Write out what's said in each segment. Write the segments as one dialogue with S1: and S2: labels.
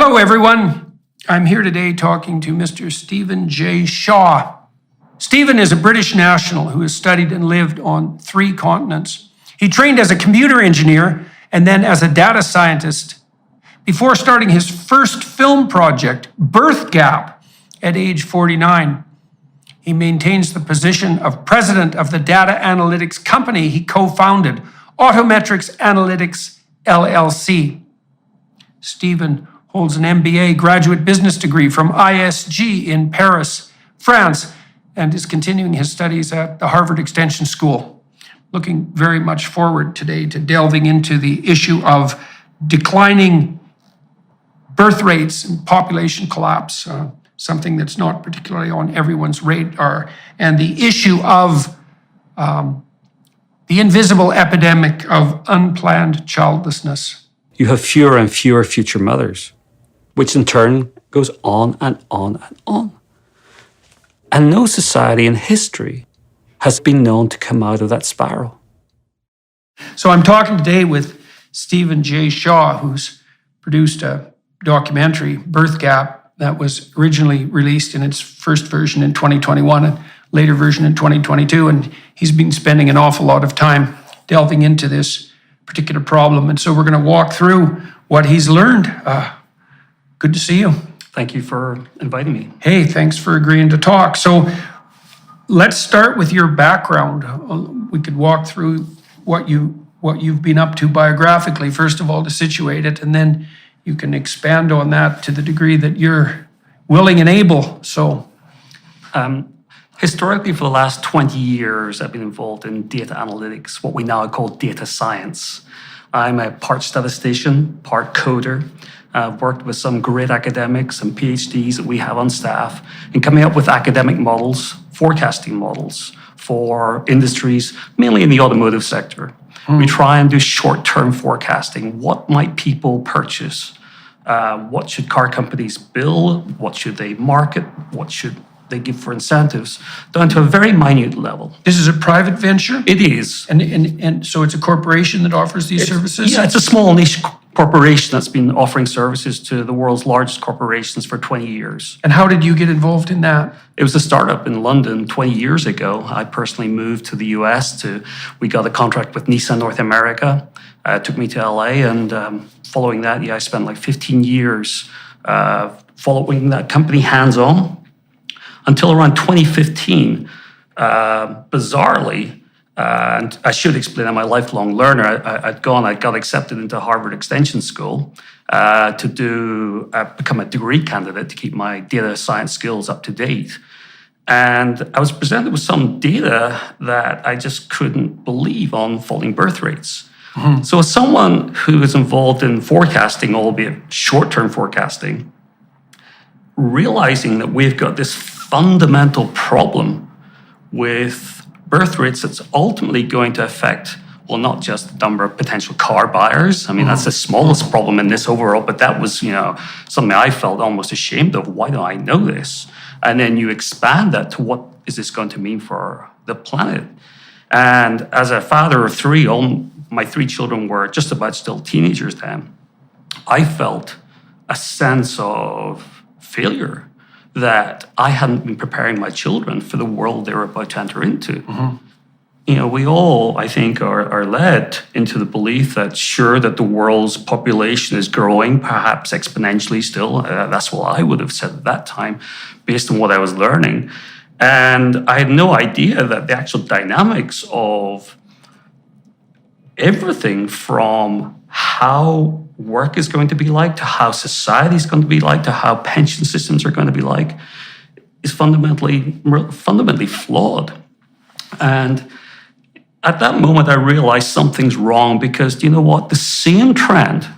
S1: Hello, everyone. I'm here today talking to Mr. Stephen J. Shaw. Stephen is a British national who has studied and lived on 3 continents. He trained as a computer engineer and then as a data scientist before starting his first film project, Birth Gap, at age 49. He maintains the position of president of the data analytics company he co-founded, Autometrics Analytics, LLC. Stephen holds an MBA graduate business degree from ISG in Paris, France, and is continuing his studies at the Harvard Extension School. Looking very much forward today to delving into the issue of declining birth rates and population collapse, something that's not particularly on everyone's radar, and the issue of the invisible epidemic of unplanned childlessness.
S2: You have fewer and fewer future mothers, which in turn goes on and on and on. And no society in history has been known to come out of that spiral.
S1: So I'm talking today with Stephen J. Shaw, who's produced a documentary, Birth Gap, that was originally released in its first version in 2021 and later version in 2022. And he's been spending an awful lot of time delving into this particular problem. And so we're going to walk through what he's learned. Good to see you.
S2: Thank you for inviting me.
S1: Hey, thanks for agreeing to talk. So let's start with your background. We could walk through what you've been up to biographically, first of all, to situate it, and then you can expand on that to the degree that you're willing and able. So,
S2: historically, for the last 20 years, I've been involved in data analytics, what we now call data science. I'm a part statistician, part coder. I've worked with some great academics and PhDs that we have on staff in coming up with academic models, forecasting models for industries, mainly in the automotive sector. We try and do short-term forecasting. What might people purchase? What should car companies build? What should they market? What should they give for incentives? Down to a very minute level.
S1: This is a private venture?
S2: It is.
S1: And so it's a corporation that offers these services?
S2: Yeah, it's a small niche corporation that's been offering services to the world's largest corporations for 20 years.
S1: And how did you get involved in that?
S2: It was a startup in London 20 years ago. I personally moved to the US we got a contract with Nissan North America. It took me to LA, and following that, I spent like 15 years following that company hands-on until around 2015. Bizarrely, and I should explain, I'm a lifelong learner. I got accepted into Harvard Extension School to become a degree candidate to keep my data science skills up to date. And I was presented with some data that I just couldn't believe on falling birth rates. Mm-hmm. So as someone who is involved in forecasting, albeit short-term forecasting, realizing that we've got this fundamental problem with birth rates that's ultimately going to affect, well, not just the number of potential car buyers. I mean, that's the smallest problem in this overall, but that was, something I felt almost ashamed of. Why do I know this? And then you expand that to what is this going to mean for the planet? And as a father of 3, my 3 children were just about still teenagers then, I felt a sense of failure that I hadn't been preparing my children for the world they were about to enter into. Mm-hmm. We all, I think, are led into the belief that that the world's population is growing, perhaps exponentially still. That's what I would have said at that time, based on what I was learning. And I had no idea that the actual dynamics of everything from how work is going to be like, to how society is going to be like, to how pension systems are going to be like, is fundamentally flawed. And at that moment, I realized something's wrong, because you know what? The same trend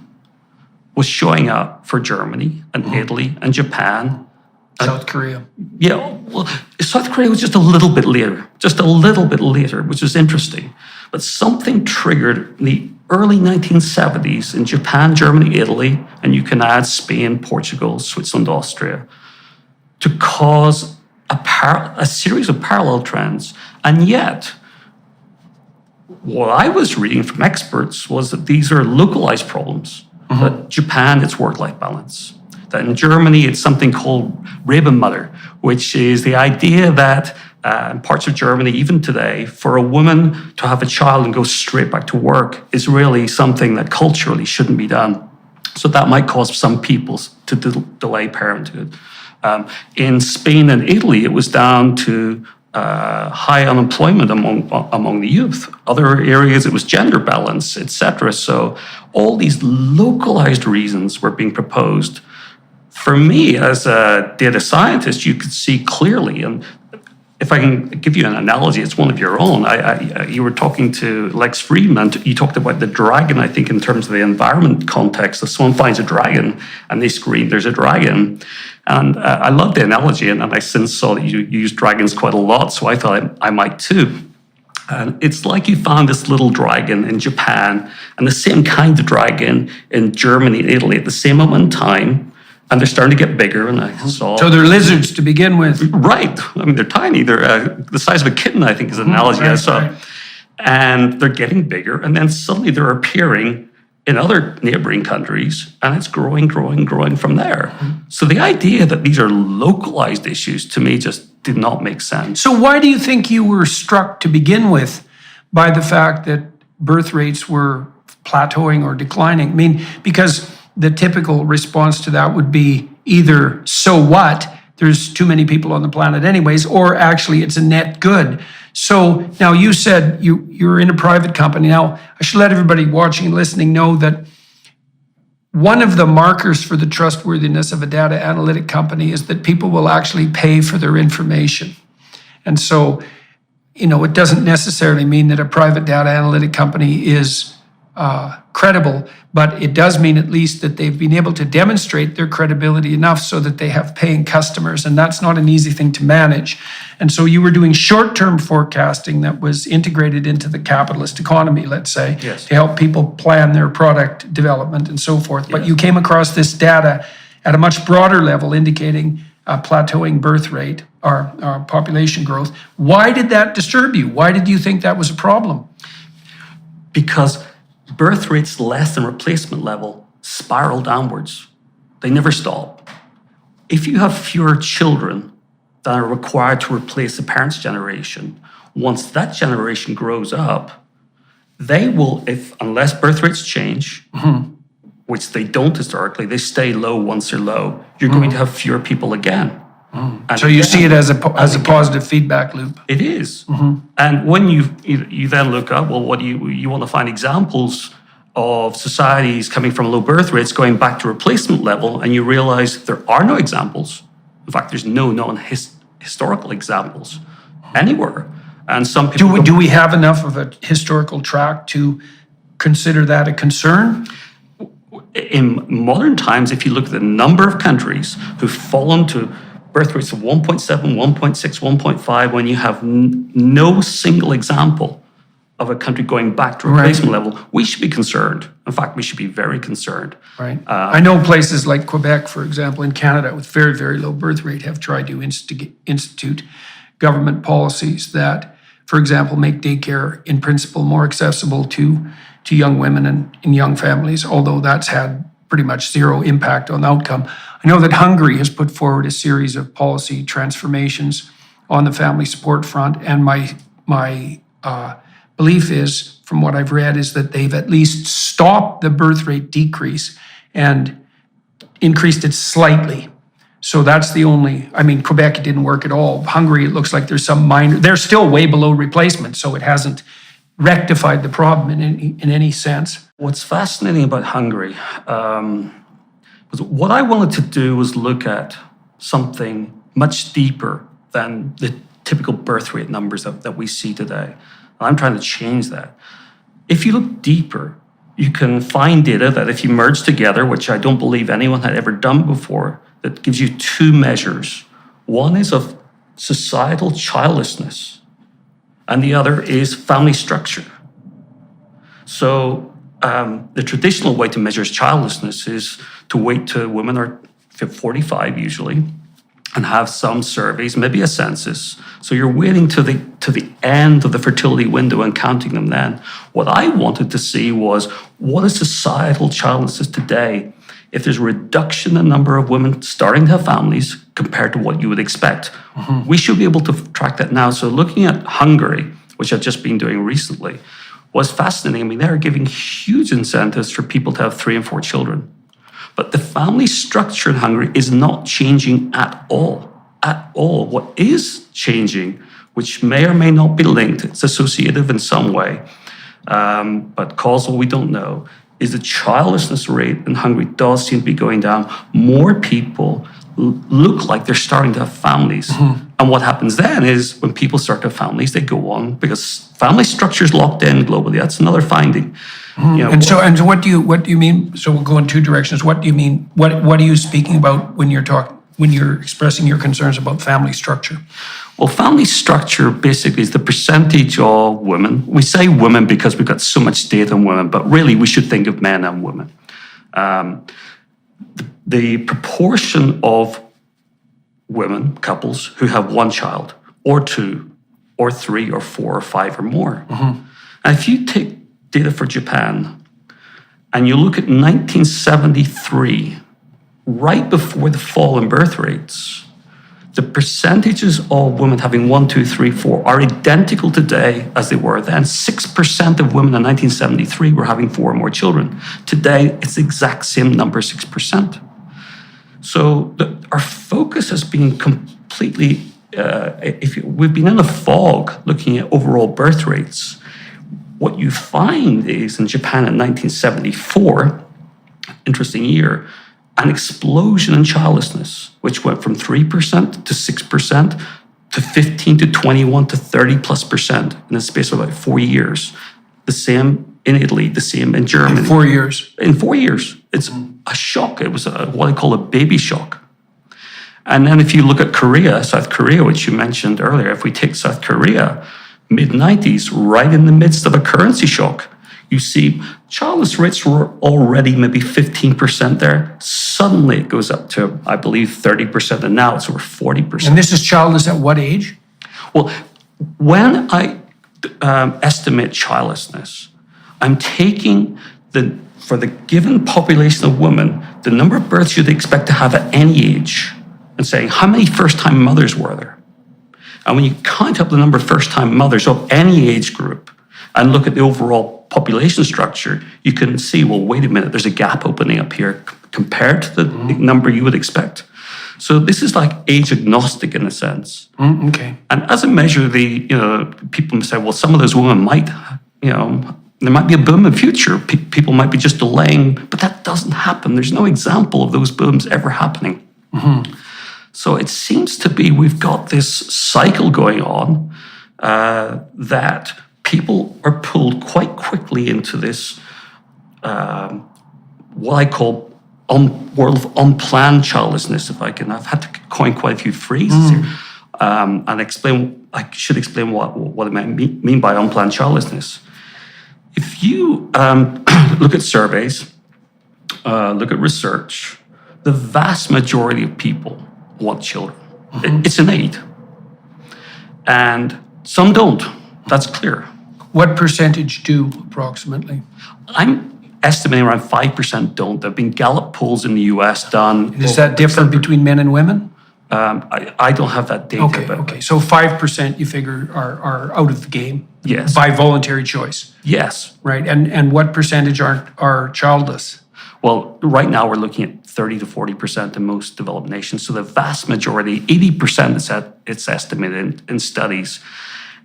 S2: was showing up for Germany and Italy and Japan.
S1: South Korea.
S2: Yeah, well, South Korea was just a little bit later, which was interesting. But something triggered in the early 1970s in Japan, Germany, Italy, and you can add Spain, Portugal, Switzerland, Austria, to cause a series of parallel trends. And yet, what I was reading from experts was that these are localized problems. Mm-hmm. That Japan, it's work-life balance. That in Germany, it's something called Rebenmutter, which is the idea that in parts of Germany, even today, for a woman to have a child and go straight back to work is really something that culturally shouldn't be done. So that might cause some people to delay parenthood. In Spain and Italy, it was down to high unemployment among the youth. Other areas, it was gender balance, etc. So all these localized reasons were being proposed. For me, as a data scientist, you could see clearly, and if I can give you an analogy, it's one of your own. You were talking to Lex Friedman. You talked about the dragon, I think, in terms of the environment context. If someone finds a dragon and they scream, there's a dragon. And I love the analogy, and I since saw that you use dragons quite a lot, so I thought I might too. And it's like you found this little dragon in Japan and the same kind of dragon in Germany and Italy at the same moment in time. And they're starting to get bigger, and I saw...
S1: So they're lizards to begin with.
S2: Right. I mean, they're tiny. They're the size of a kitten, I think, is an analogy I saw. Right. And they're getting bigger, and then suddenly they're appearing in other neighboring countries, and it's growing from there. So the idea that these are localized issues, to me, just did not make sense.
S1: So why do you think you were struck to begin with by the fact that birth rates were plateauing or declining? I mean, because the typical response to that would be either, so what, there's too many people on the planet anyways, or actually it's a net good. So now you said you're in a private company. Now, I should let everybody watching and listening know that one of the markers for the trustworthiness of a data analytic company is that people will actually pay for their information. And so, it doesn't necessarily mean that a private data analytic company is credible, but it does mean at least that they've been able to demonstrate their credibility enough so that they have paying customers, and that's not an easy thing to manage. And so you were doing short-term forecasting that was integrated into the capitalist economy, let's say,
S2: yes,
S1: to help people plan their product development and so forth. But you came across this data at a much broader level indicating a plateauing birth rate or population growth. Why did that disturb you? Why did you think that was a problem?
S2: Because birth rates less than replacement level spiral downwards. They never stop. If you have fewer children that are required to replace the parents' generation, once that generation grows up, they will, unless birth rates change, which they don't historically, they stay low once they're low, you're going to have fewer people again.
S1: So you see it as a positive feedback loop.
S2: It is. And when you then look up, well, what do you want to find examples of societies coming from low birth rates going back to replacement level, and you realize there are no examples. In fact, there's no known historical examples anywhere. And some people
S1: do we have enough of a historical track to consider that a concern?
S2: In modern times, if you look at the number of countries who've fallen to birth rates of 1.7, 1.6, 1.5, when you have no single example of a country going back to replacement level, we should be concerned. In fact, we should be very concerned.
S1: Right. I know places like Quebec, for example, in Canada, with very, very low birth rate, have tried to institute government policies that, for example, make daycare in principle more accessible to young women and in young families, although that's had pretty much zero impact on the outcome. I know that Hungary has put forward a series of policy transformations on the family support front, and my belief is, from what I've read, is that they've at least stopped the birth rate decrease and increased it slightly. So that's the only, Quebec, it didn't work at all. Hungary, it looks like there's some minor, they're still way below replacement, so it hasn't rectified the problem in any sense.
S2: What's fascinating about Hungary was what I wanted to do was look at something much deeper than the typical birth rate numbers that we see today. I'm trying to change that. If you look deeper, you can find data that if you merge together, which I don't believe anyone had ever done before, that gives you two measures. One is of societal childlessness, and the other is family structure. So the traditional way to measure childlessness is to wait till women are 45 usually, and have some surveys, maybe a census. So you're waiting to the end of the fertility window and counting them then. What I wanted to see was, what is societal childlessness today if there's a reduction in the number of women starting to have families compared to what you would expect, we should be able to track that now. So looking at Hungary, which I've just been doing recently, was fascinating. I mean, they're giving huge incentives for people to have 3 and 4 children. But the family structure in Hungary is not changing at all. At all. What is changing, which may or may not be linked, it's associative in some way, but causal we don't know, is the childlessness rate in Hungary does seem to be going down. More people look like they're starting to have families. And what happens then is when people start to have families, they go on because family structure is locked in globally. That's another finding. You know,
S1: And so what do you mean? So we'll go in 2 directions. What do you mean? What are you speaking about when you're expressing your concerns about family structure?
S2: Well, family structure basically is the percentage of women. We say women because we've got so much data on women, but really we should think of men and women. The proportion of women, couples, who have 1 child, or 2, or 3, or 4, or 5, or more. And if you take data for Japan, and you look at 1973, right before the fall in birth rates, the percentages of women having 1, 2, 3, 4 are identical today as they were then. 6% of women in 1973 were having 4 or more children. Today, it's the exact same number, 6%. So our focus has been completely, we've been in a fog looking at overall birth rates. What you find is in Japan in 1974, interesting year, an explosion in childlessness, which went from 3% to 6% to 15 to 21 to 30+% in the space of about 4 years. The same in Italy, the same in Germany.
S1: In 4 years.
S2: In 4 years. It's a shock. It was what I call a baby shock. And then if you look at Korea, South Korea, which you mentioned earlier, if we take South Korea, mid-90s, right in the midst of a currency shock, you see childless rates were already maybe 15% there. Suddenly it goes up to, I believe, 30%, and now it's over 40%.
S1: And this is childless at what age?
S2: Well, when I estimate childlessness, I'm taking for the given population of women, the number of births you'd expect to have at any age, and saying, how many first-time mothers were there? And when you count up the number of first-time mothers of any age group and look at the overall population structure, you can see, well, wait a minute, there's a gap opening up here compared to the number you would expect. So this is like age agnostic in a sense.
S1: Okay.
S2: And as a measure, people say, well, some of those women might, there might be a boom in the future. People might be just delaying, but that doesn't happen. There's no example of those booms ever happening. So it seems to be we've got this cycle going on that people are pulled quite quickly into this, what I call world of unplanned childlessness, if I can. I've had to coin quite a few phrases here and I should explain what I mean by unplanned childlessness. If you look at surveys, look at research, the vast majority of people want children. It's innate. And some don't. That's clear.
S1: What percentage do, approximately?
S2: I'm estimating around 5% don't. There have been Gallup polls in the US done.
S1: Is that different between men and women?
S2: I don't have that data.
S1: Okay. So 5% you figure are out of the game?
S2: Yes.
S1: By voluntary choice?
S2: Yes.
S1: Right. And what percentage are childless?
S2: Well, right now we're looking at 30 to 40% in most developed nations. So the vast majority, 80%, it's estimated in studies.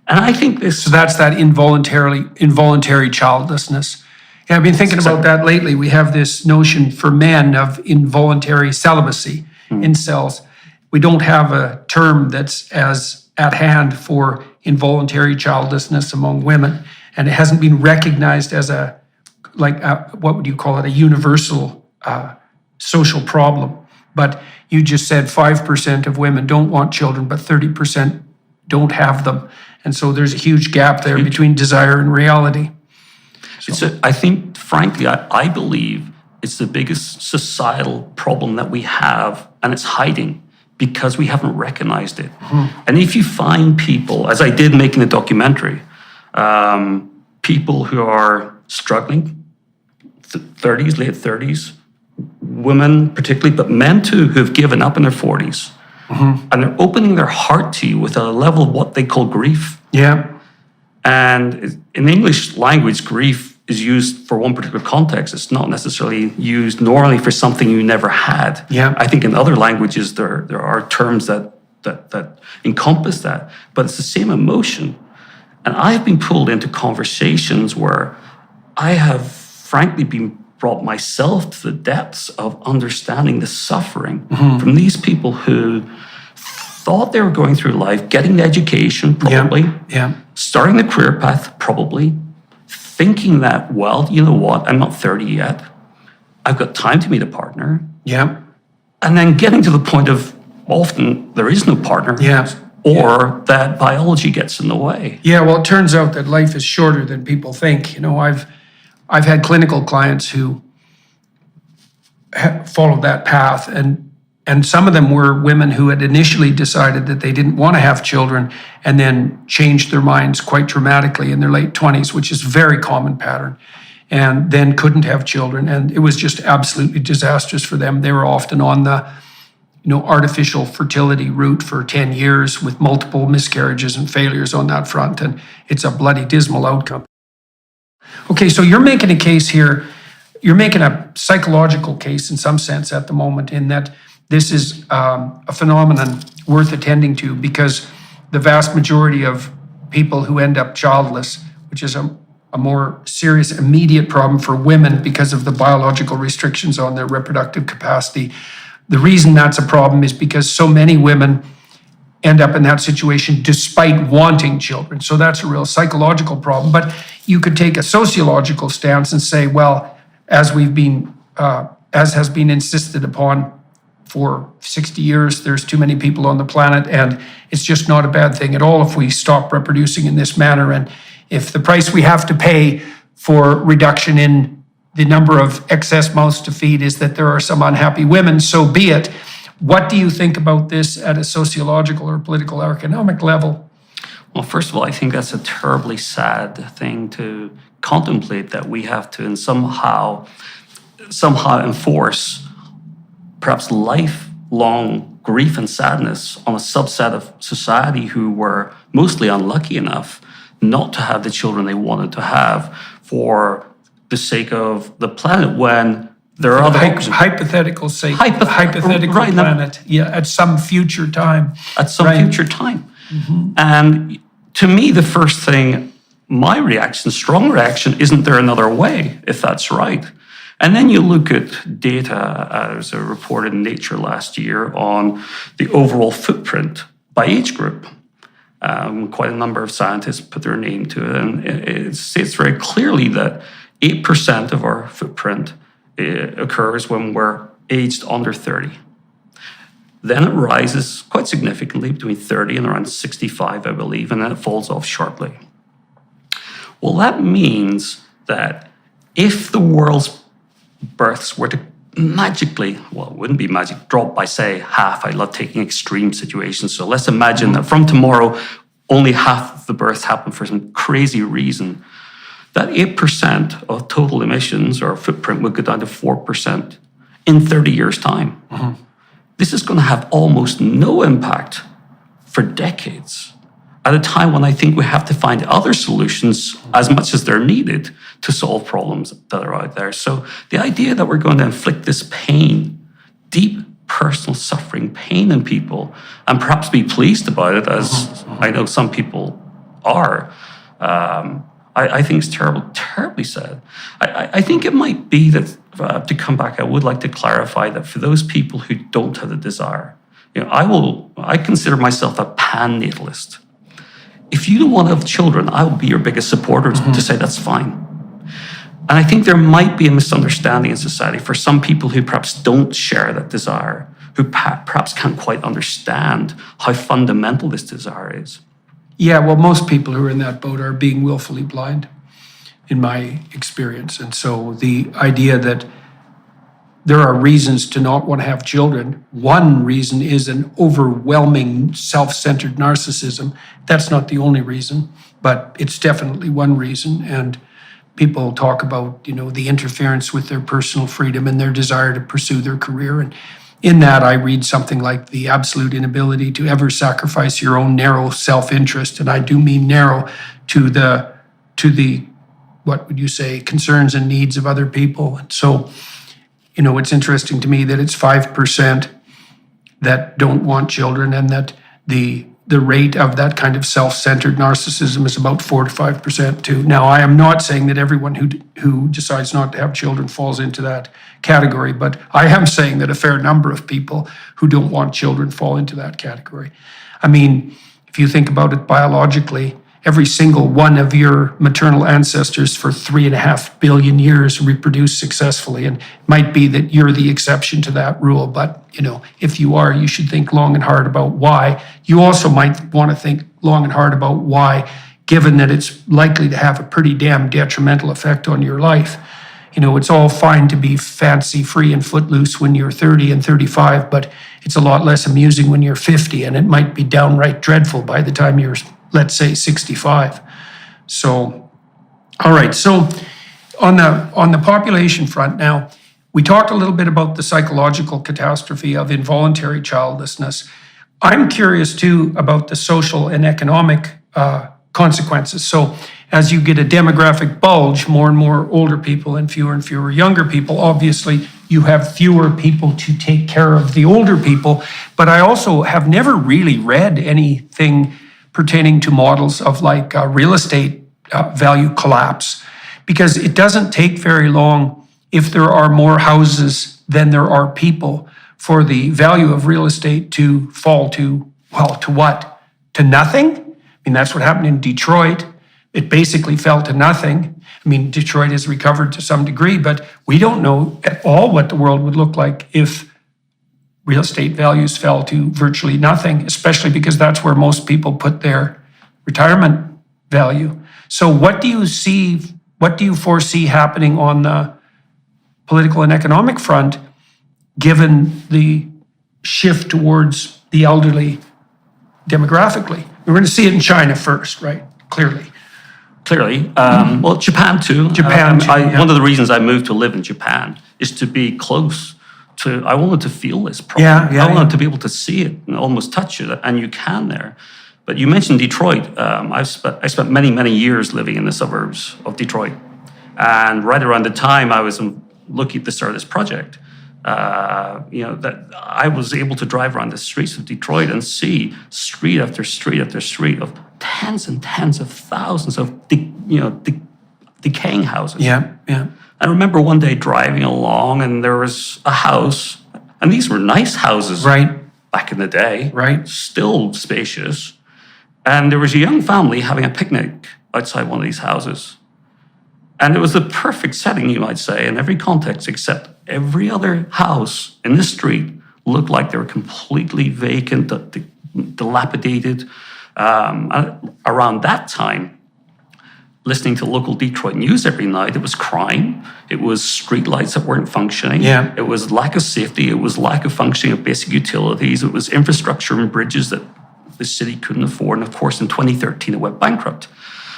S2: And I think this...
S1: So that's that involuntary childlessness. Yeah, I've been thinking about that lately. We have this notion for men of involuntary celibacy, incels. We don't have a term that's as at hand for involuntary childlessness among women. And it hasn't been recognized as what would you call it, a universal social problem. But you just said 5% of women don't want children, but 30% don't have them. And so there's a huge gap there between desire and reality.
S2: I think, frankly, I believe it's the biggest societal problem that we have, and it's hiding because we haven't recognized it. And if you find people, as I did making the documentary, people who are struggling, 30s, late 30s, women particularly, but men too, who've given up in their 40s. And they're opening their heart to you with a level of what they call grief.
S1: Yeah.
S2: And in English language, grief is used for one particular context. It's not necessarily used normally for something you never had.
S1: Yeah.
S2: I think in other languages there are terms that encompass that, but it's the same emotion. And I've been pulled into conversations where I have frankly been brought myself to the depths of understanding the suffering from these people who thought they were going through life, getting the education, probably, starting the career path, probably, thinking that, well, you know what, I'm not 30 yet. I've got time to meet a partner.
S1: Yeah.
S2: And then getting to the point of often there is no partner. Or that biology gets in the way.
S1: Yeah, well, it turns out that life is shorter than people think. You know, I've had clinical clients who followed that path, and some of them were women who had initially decided that they didn't want to have children and then changed their minds quite dramatically in their late 20s, which is a very common pattern, and then couldn't have children, and it was just absolutely disastrous for them. They were often on the artificial fertility route for 10 years with multiple miscarriages and failures on that front, and it's a bloody dismal outcome. Okay, so you're making a case here, you're making a psychological case in some sense at the moment, in that this is a phenomenon worth attending to, because the vast majority of people who end up childless, which is a more serious immediate problem for women because of the biological restrictions on their reproductive capacity, the reason that's a problem is because so many women end up in that situation despite wanting children. So that's a real psychological problem. But you could take a sociological stance and say, well, as has been insisted upon for 60 years, there's too many people on the planet, and it's just not a bad thing at all if we stop reproducing in this manner. And if the price we have to pay for reduction in the number of excess mouths to feed is that there are some unhappy women, so be it. What do you think about this at a sociological or political or economic level?
S2: Well, first of all, I think that's a terribly sad thing to contemplate, that we have to somehow enforce perhaps lifelong grief and sadness on a subset of society who were mostly unlucky enough not to have the children they wanted to have for the sake of the planet, when there are other
S1: hypothetical sake, hypothetical
S2: right,
S1: planet, at some future time.
S2: At some future time. And to me, the first thing, my reaction, strong reaction, isn't there another way, if that's right? And then you look at data, as reported in Nature last year, on the overall footprint by age group. Quite a number of scientists put their name to it, and it states very clearly that 8% of our footprint occurs when we're aged under 30. Then it rises quite significantly between 30 and around 65, I believe, and then it falls off sharply. Well, that means that if the world's births were to magically, well, it wouldn't be magic, drop by, say, half. I love taking extreme situations. So let's imagine that from tomorrow, only half of the births happen for some crazy reason. That 8% of total emissions or footprint would go down to 4% in 30 years' time. This is going to have almost no impact for decades, at a time when I think we have to find other solutions as much as they're needed to solve problems that are out there. So the idea that we're going to inflict this pain, deep personal suffering, pain in people, and perhaps be pleased about it, as I know some people are, I think it's terribly sad. I think it might be that, to come back, I would like to clarify that for those people who don't have the desire, I consider myself a pan-natalist. If you don't want to have children, I will be your biggest supporter to say that's fine. And I think there might be a misunderstanding in society for some people who perhaps don't share that desire, who perhaps can't quite understand how fundamental this desire is.
S1: Yeah, well, most people who are in that boat are being willfully blind, in my experience. And so the idea that there are reasons to not want to have children, one reason is an overwhelming self-centered narcissism. That's not the only reason, but it's definitely one reason. And people talk about, the interference with their personal freedom and their desire to pursue their career. And in that, I read something like the absolute inability to ever sacrifice your own narrow self-interest, and I do mean narrow, to the what would you say, concerns and needs of other people. And so, it's interesting to me that it's 5% that don't want children, and that the rate of that kind of self-centered narcissism is about 4 to 5% too. Now, I am not saying that everyone who decides not to have children falls into that category, but I am saying that a fair number of people who don't want children fall into that category. I mean, if you think about it biologically, every single one of your maternal ancestors for 3.5 billion years reproduced successfully. And it might be that you're the exception to that rule, but if you are, you should think long and hard about why. You also might want to think long and hard about why, given that it's likely to have a pretty damn detrimental effect on your life. It's all fine to be fancy, free, and footloose when you're 30 and 35, but it's a lot less amusing when you're 50, and it might be downright dreadful by the time you're, let's say, 65. So, all right. So on the population front now, we talked a little bit about the psychological catastrophe of involuntary childlessness. I'm curious too about the social and economic consequences. So as you get a demographic bulge, more and more older people and fewer younger people, obviously you have fewer people to take care of the older people. But I also have never really read anything pertaining to models of like real estate value collapse, because it doesn't take very long if there are more houses than there are people for the value of real estate to fall to, to what? To nothing? I mean, that's what happened in Detroit. It basically fell to nothing. I mean, Detroit has recovered to some degree, but we don't know at all what the world would look like if real estate values fell to virtually nothing, especially because that's where most people put their retirement value. So what do you foresee happening on the political and economic front, given the shift towards the elderly demographically? We're going to see it in China first, right? Clearly.
S2: Well, Japan too.
S1: Yeah.
S2: One of the reasons I moved to live in Japan is to be close to, I wanted to feel this problem. I wanted to be able to see it and almost touch it, and you can there. But you mentioned Detroit. I spent many years living in the suburbs of Detroit. And right around the time I was looking to start this project, that I was able to drive around the streets of Detroit and see street after street after street of tens and tens of thousands of decaying houses.
S1: Yeah.
S2: I remember one day driving along, and there was a house, and these were nice houses,
S1: right,
S2: back in the day,
S1: right,
S2: still spacious. And there was a young family having a picnic outside one of these houses. And it was the perfect setting, you might say, in every context, except every other house in the street looked like they were completely vacant, dilapidated. Around that time, listening to local Detroit news every night, it was crime, it was streetlights that weren't functioning, it was lack of safety, it was lack of functioning of basic utilities, it was infrastructure and bridges that the city couldn't afford. And of course, in 2013, it went bankrupt.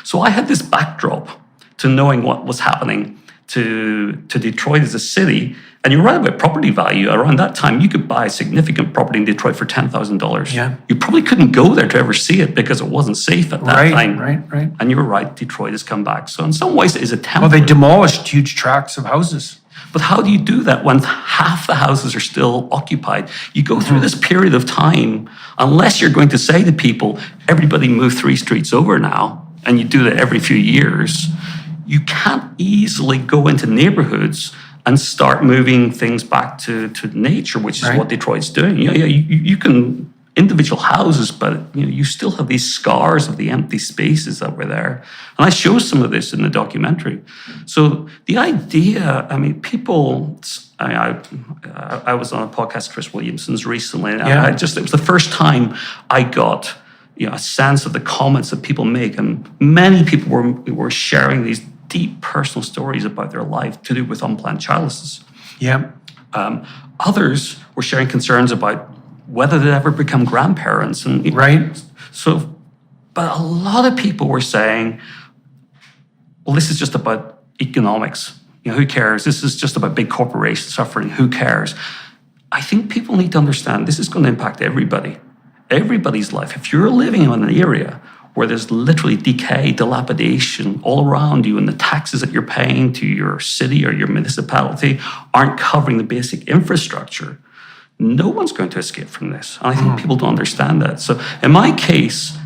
S2: So I had this backdrop to knowing what was happening to Detroit as a city. And you're right about property value. Around that time, you could buy a significant property in Detroit for $10,000.
S1: Yeah.
S2: You probably couldn't go there to ever see it because it wasn't safe at that time.
S1: Right.
S2: And you were right, Detroit has come back. So in some ways, it is a template.
S1: Well, they demolished huge tracts of houses.
S2: But how do you do that when half the houses are still occupied? You go through this period of time, unless you're going to say to people, everybody move 3 streets over now, and you do that every few years, you can't easily go into neighborhoods and start moving things back to nature, which is what Detroit's doing. You can individual houses, but you still have these scars of the empty spaces that were there. And I show some of this in the documentary. So the idea, people, I was on a podcast, Chris Williamson's recently, and it was the first time I got a sense of the comments that people make, and many people were sharing these deep personal stories about their life to do with unplanned childlessness. Others were sharing concerns about whether they'd ever become grandparents. So, but a lot of people were saying, well, this is just about economics. Who cares? This is just about big corporations suffering. Who cares? I think people need to understand this is going to impact everybody's life. If you're living in an area where there's literally decay, dilapidation all around you, and the taxes that you're paying to your city or your municipality aren't covering the basic infrastructure, no one's going to escape from this. And I think people don't understand that. So in my case,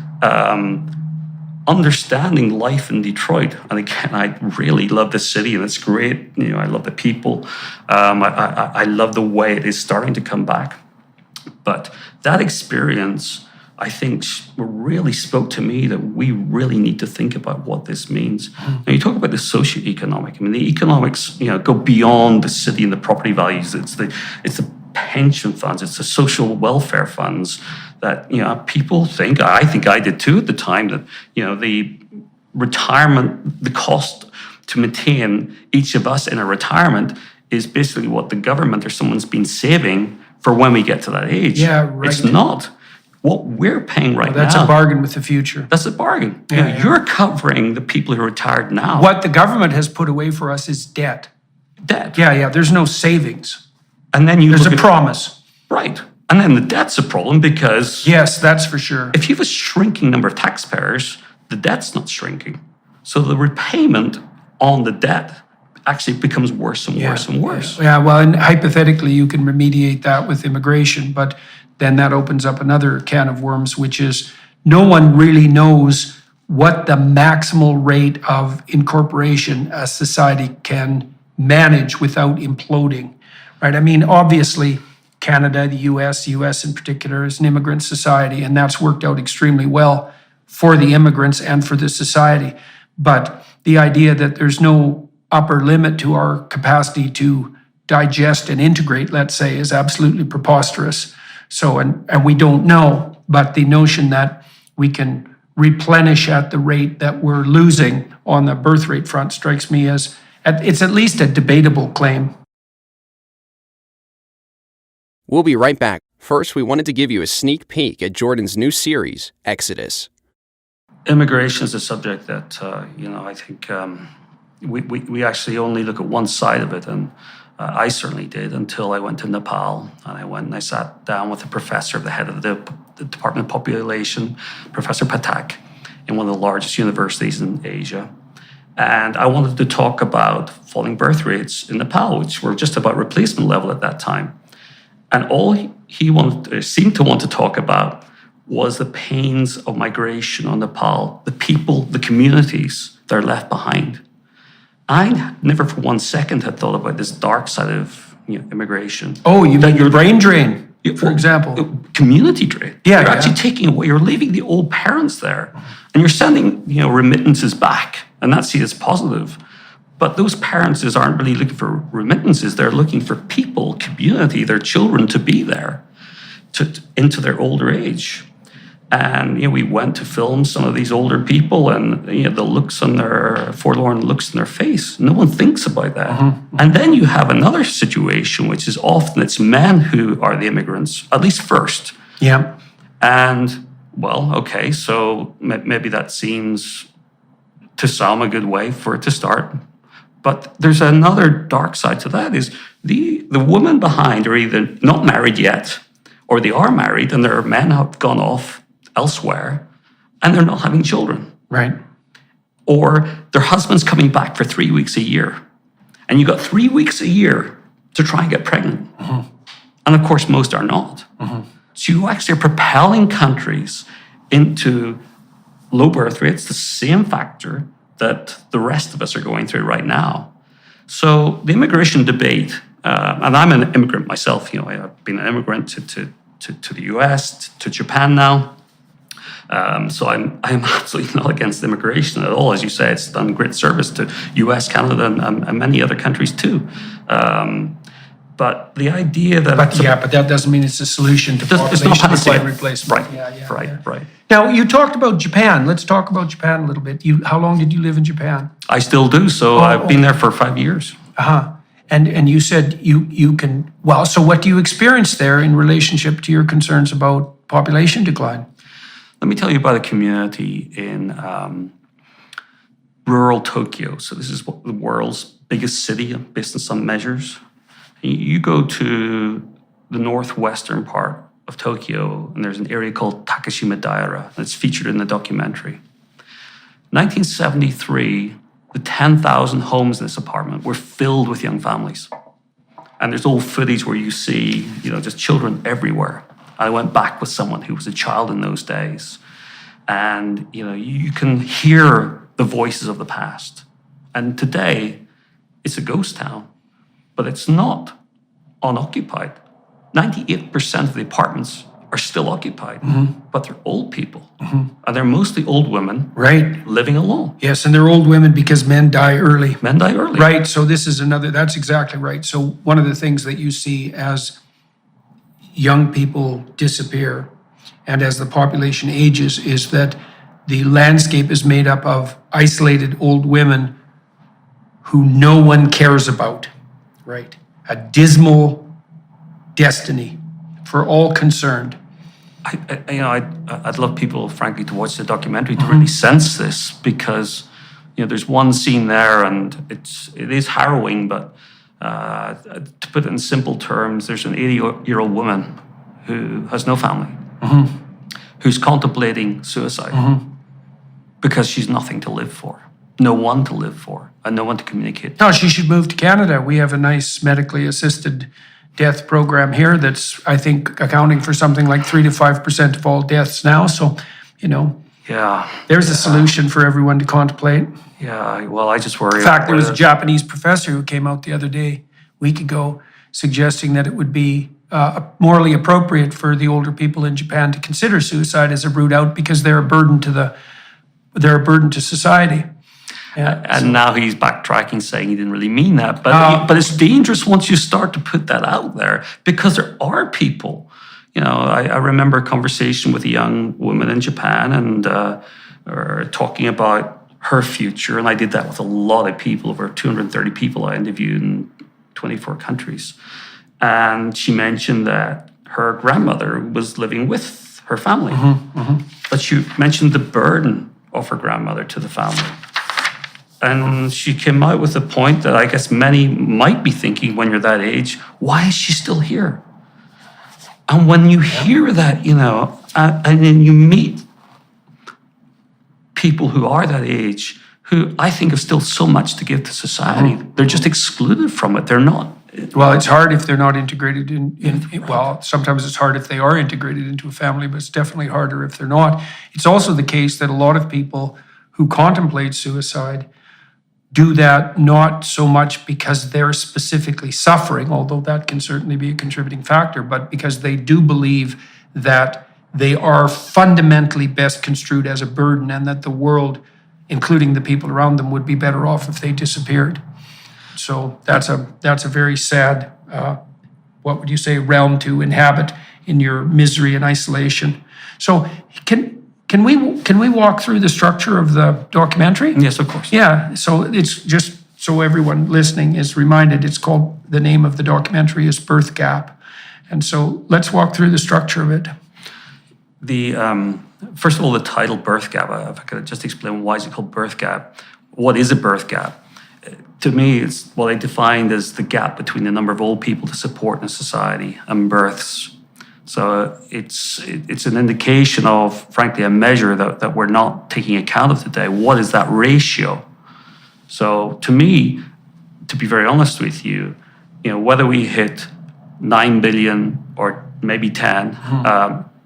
S2: understanding life in Detroit, and again, I really love the city and it's great. I love the people. I love the way it is starting to come back. But that experience, I think, really spoke to me that we really need to think about what this means. Now, you talk about the socioeconomic. I mean, the economics, go beyond the city and the property values. It's the pension funds, it's the social welfare funds that people think. I think I did too at the time, that the retirement, the cost to maintain each of us in a retirement is basically what the government or someone's been saving for when we get to that age.
S1: Yeah, right.
S2: It's not. What we're paying right now.
S1: That's a bargain with the future.
S2: That's a bargain.
S1: Yeah.
S2: You're covering the people who are retired now.
S1: What the government has put away for us is debt.
S2: Debt.
S1: Yeah. There's no savings.
S2: And then
S1: There's a promise.
S2: Right. And then the debt's a problem because...
S1: Yes, that's for sure.
S2: If you have a shrinking number of taxpayers, the debt's not shrinking. So the repayment on the debt actually becomes worse and worse and worse.
S1: Yeah, well, and hypothetically, you can remediate that with immigration, but then that opens up another can of worms, which is no one really knows what the maximal rate of incorporation a society can manage without imploding, right? I mean, obviously, Canada, the US in particular, is an immigrant society, and that's worked out extremely well for the immigrants and for the society. But the idea that there's no upper limit to our capacity to digest and integrate, let's say, is absolutely preposterous. So, and we don't know, but the notion that we can replenish at the rate that we're losing on the birth rate front strikes me as, it's at least a debatable claim.
S3: We'll be right back. First, we wanted to give you a sneak peek at Jordan's new series, Exodus.
S2: Immigration is a subject that, I think we actually only look at one side of it, and I certainly did until I went to Nepal, and I went and I sat down with the professor, the head of the Department of Population, Professor Patak, in one of the largest universities in Asia. And I wanted to talk about falling birth rates in Nepal, which were just about replacement level at that time. And all he seemed to want to talk about was the pains of migration on Nepal, the people, the communities that are left behind. I never for 1 second had thought about this dark side of immigration.
S1: Oh, you mean your brain drain, for example?
S2: Community drain.
S1: Yeah,
S2: you're actually taking away, you're leaving the old parents there, and you're sending remittances back, and that's seen as positive. But those parents aren't really looking for remittances. They're looking for people, community, their children to be there into their older age. And we went to film some of these older people, and the looks on their forlorn looks in their face. No one thinks about that. Mm-hmm. And then you have another situation, which is often it's men who are the immigrants, at least first.
S1: Yeah.
S2: And well, okay, so maybe that seems to some a good way for it to start. But there's another dark side to that, is the women behind are either not married yet, or they are married and their men have gone off elsewhere and they're not having children.
S1: Right.
S2: Or their husband's coming back for 3 weeks a year. And you got 3 weeks a year to try and get pregnant. Mm-hmm. And of course, most are not. Mm-hmm. So you actually are propelling countries into low birth rates, the same factor that the rest of us are going through right now. So the immigration debate, and I'm an immigrant myself, I've been an immigrant to the US, to Japan now. So I'm absolutely not against immigration at all. As you say, it's done great service to US, Canada, and many other countries too. But the idea that...
S1: But that doesn't mean it's a solution to population decline replacement.
S2: Right.
S1: Now, you talked about Japan. Let's talk about Japan a little bit. How long did you live in Japan?
S2: I still do. So I've been there for 5 years.
S1: Uh-huh. And you said you can... Well, so what do you experience there in relationship to your concerns about population decline?
S2: Let me tell you about a community in rural Tokyo. So this is what the world's biggest city based on some measures. You go to the northwestern part of Tokyo, and there's an area called Takashima-daira that's featured in the documentary. 1973, the 10,000 homes in this apartment were filled with young families. And there's old footage where you see, just children everywhere. I went back with someone who was a child in those days. And, you can hear the voices of the past. And today, it's a ghost town, but it's not unoccupied. 98% of the apartments are still occupied, but they're old people. And they're mostly old women
S1: Right.
S2: living alone.
S1: Yes, and they're old women because men die early.
S2: Men die early.
S1: Right, so this is that's exactly right. So one of the things that you see as young people disappear and as the population ages is that the landscape is made up of isolated old women who no one cares about. Right. A dismal destiny for all concerned.
S2: I'd love people, frankly, to watch the documentary to really sense this, because there's one scene there, and it is harrowing. But to put it in simple terms, there's an 80-year-old woman who has no family, who's contemplating suicide because she's nothing to live for, no one to live for, and no one to communicate.
S1: No, she should move to Canada. We have a nice medically assisted death program here that's, I think, accounting for something like 3 to 5% of all deaths now. So,
S2: Yeah.
S1: there's a solution for everyone to contemplate.
S2: Yeah. Well, I just worry.
S1: In fact, there was a Japanese professor who came out the other day, a week ago, suggesting that it would be morally appropriate for the older people in Japan to consider suicide as a route out because they're a burden to society. Yeah.
S2: And now he's backtracking, saying he didn't really mean that. But it's dangerous once you start to put that out there, because there are people. I remember a conversation with a young woman in Japan, and talking about her future. And I did that with a lot of people, over 230 people I interviewed in 24 countries. And she mentioned that her grandmother was living with her family. But she mentioned the burden of her grandmother to the family. And she came out with a point that I guess many might be thinking when you're that age: why is she still here? And when you hear that, and then you meet people who are that age, who I think have still so much to give to society, they're just excluded from it. They're not.
S1: Well, it's hard if they're not integrated well, sometimes it's hard if they are integrated into a family, but it's definitely harder if they're not. It's also the case that a lot of people who contemplate suicide do that not so much because they're specifically suffering, although that can certainly be a contributing factor, but because they do believe that they are fundamentally best construed as a burden, and that the world, including the people around them, would be better off if they disappeared. So that's a very sad, what would you say, realm to inhabit in your misery and isolation. So can we walk through the structure of the documentary?
S2: Yes, of course.
S1: Yeah. So it's just so everyone listening is reminded. It's called, the name of the documentary is Birth Gap, and so let's walk through the structure of it.
S2: First of all, the title Birth Gap. If I could just explain, why is it called Birth Gap? What is a birth gap? To me, it's what I defined as the gap between the number of old people to support in a society and births. So it's an indication of, frankly, a measure that we're not taking account of today. What is that ratio? So to me, to be very honest with you, whether we hit 9 billion or maybe 10,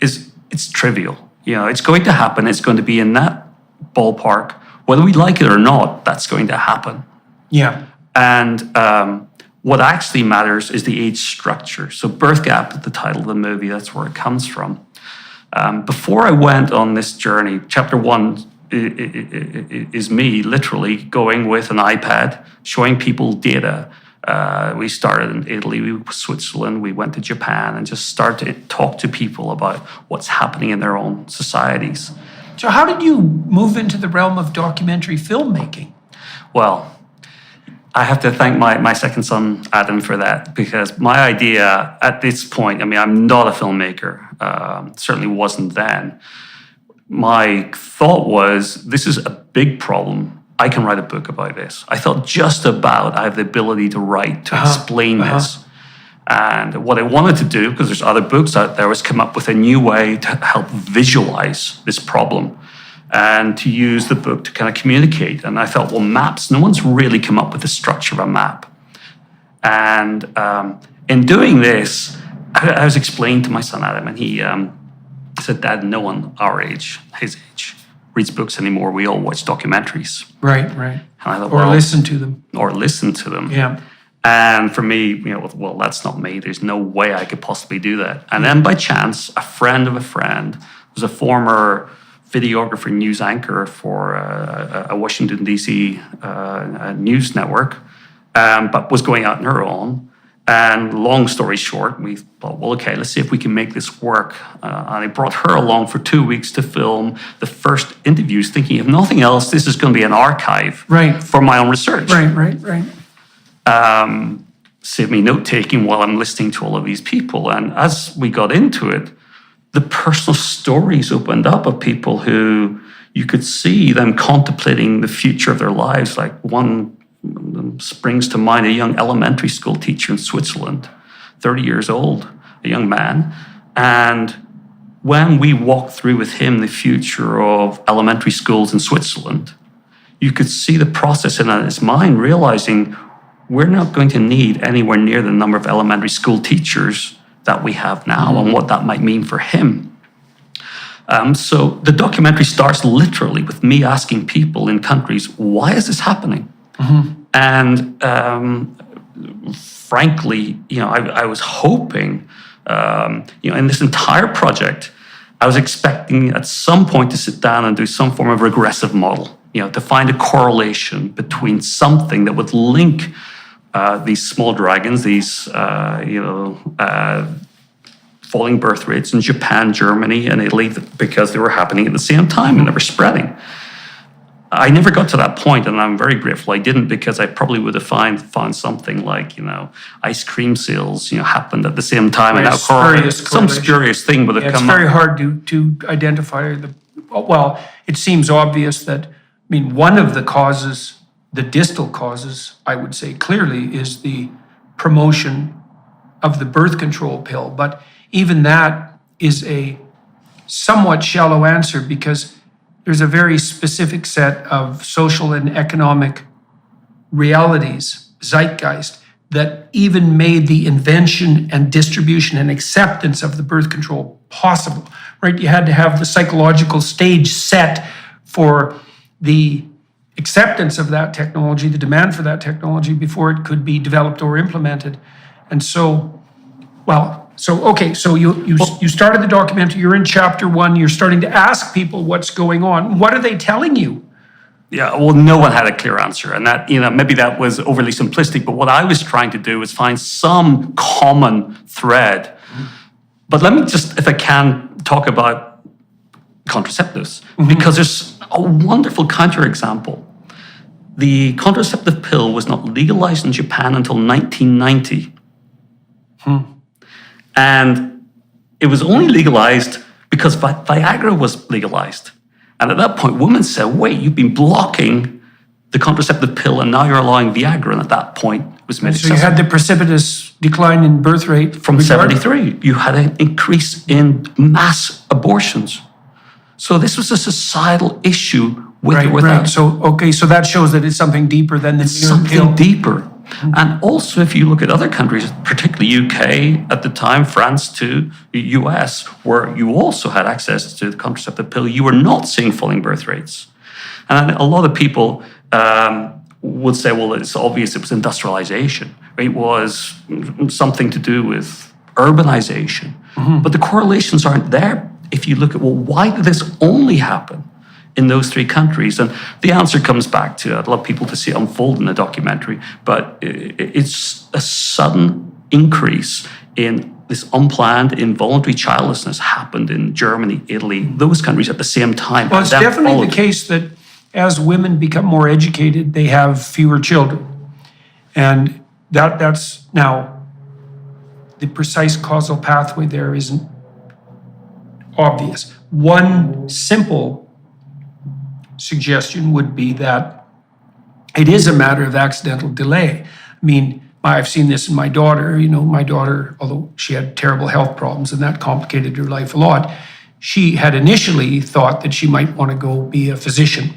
S2: it's trivial. It's going to happen. It's going to be in that ballpark. Whether we like it or not, that's going to happen.
S1: Yeah.
S2: And what actually matters is the age structure. So Birth Gap, the title of the movie, that's where it comes from. Before I went on this journey, chapter 1 is me literally going with an iPad, showing people data. We started in Italy, we went to Switzerland, we went to Japan, and just started to talk to people about what's happening in their own societies.
S1: So how did you move into the realm of documentary filmmaking?
S2: Well, I have to thank my second son, Adam, for that, because my idea at this point, I'm not a filmmaker, certainly wasn't then. My thought was, this is a big problem I can write a book about this. I thought just about I have the ability to write, to explain this. And what I wanted to do, because there's other books out there, was come up with a new way to help visualize this problem and to use the book to kind of communicate. And I thought, well, maps, no one's really come up with the structure of a map. And in doing this, I was explaining to my son Adam, and he said, Dad, no one our age, his age, reads books anymore. We all watch documentaries.
S1: Right.
S2: And I thought,
S1: Or listen to them.
S2: Or listen to them.
S1: Yeah.
S2: And for me, well, that's not me. There's no way I could possibly do that. And then by chance, a friend of a friend was a former videographer, news anchor for a Washington, D.C. News network, but was going out on her own. And long story short, we thought, well, okay, let's see if we can make this work. And I brought her along for 2 weeks to film the first interviews, thinking, if nothing else, this is going to be an archive for my own research.
S1: Right.
S2: Save me note-taking while I'm listening to all of these people. And as we got into it, the personal stories opened up of people who you could see them contemplating the future of their lives. Like one springs to mind, a young elementary school teacher in Switzerland, 30 years old, a young man. And when we walked through with him the future of elementary schools in Switzerland, you could see the process in his mind, realizing we're not going to need anywhere near the number of elementary school teachers that we have now and what that might mean for him. So the documentary starts literally with me asking people in countries, why is this happening? And frankly, I was hoping, in this entire project, I was expecting at some point to sit down and do some form of regressive model, to find a correlation between something that would link these small dragons, these, falling birth rates in Japan, Germany, and Italy, because they were happening at the same time and they were spreading. I never got to that point, and I'm very grateful I didn't, because I probably would have found something like, ice cream sales, happened at the same time, and some spurious thing would have come up.
S1: It's very hard to identify well, it seems obvious that, one of the causes, the distal causes, I would say clearly, is the promotion of the birth control pill. But even that is a somewhat shallow answer, because there's a very specific set of social and economic realities, zeitgeist, that even made the invention and distribution and acceptance of the birth control possible, right? You had to have the psychological stage set for the acceptance of that technology, the demand for that technology, before it could be developed or implemented. And so, so you started the documentary, you're in chapter 1, you're starting to ask people what's going on. What are they telling you?
S2: Yeah, well, no one had a clear answer. And that, maybe that was overly simplistic, but what I was trying to do was find some common thread. But let me just, if I can, talk about contraceptives, because there's a wonderful counterexample. The contraceptive pill was not legalized in Japan until 1990. And it was only legalized because Viagra was legalized. And at that point, women said, wait, you've been blocking the contraceptive pill and now you're allowing Viagra. And at that point, it was made accessible.
S1: So you had the precipitous decline in birth rate.
S2: From 73, you had an increase in mass abortions. So this was a societal issue with or without.
S1: Right. So that shows that it's something deeper than the
S2: something deeper. And also, if you look at other countries, particularly UK at the time, France too, US, where you also had access to the contraceptive pill, you were not seeing falling birth rates. And a lot of people would say, well, it's obvious it was industrialization. It was something to do with urbanization. But the correlations aren't there. If you look at, well, why did this only happen in those 3 countries? And the answer comes back to, I'd love people to see it unfold in the documentary, but it's a sudden increase in this unplanned involuntary childlessness happened in Germany, Italy, those countries at the same time.
S1: Well, it's definitely the case that as women become more educated, they have fewer children. And that's now, the precise causal pathway there isn't obvious. One simple suggestion would be that it is a matter of accidental delay. I mean, I've seen this in my daughter. My daughter, although she had terrible health problems and that complicated her life a lot, she had initially thought that she might want to go be a physician.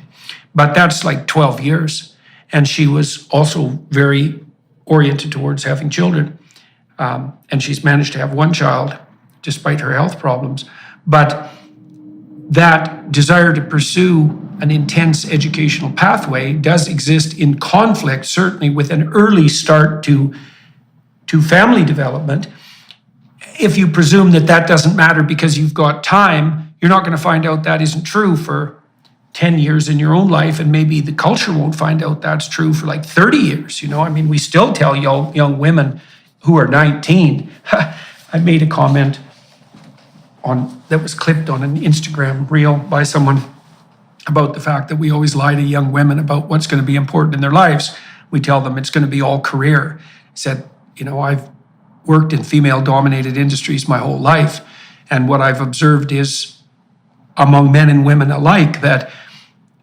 S1: But that's like 12 years. And she was also very oriented towards having children. And she's managed to have one child despite her health problems. But that desire to pursue an intense educational pathway does exist in conflict, certainly with an early start to family development. If you presume that that doesn't matter because you've got time, you're not going to find out that isn't true for 10 years in your own life, and maybe the culture won't find out that's true for like 30 years. I mean, we still tell young women who are 19. I made a comment that was clipped on an Instagram reel by someone about the fact that we always lie to young women about what's going to be important in their lives. We tell them it's going to be all career. I said, I've worked in female-dominated industries my whole life, and what I've observed is, among men and women alike, that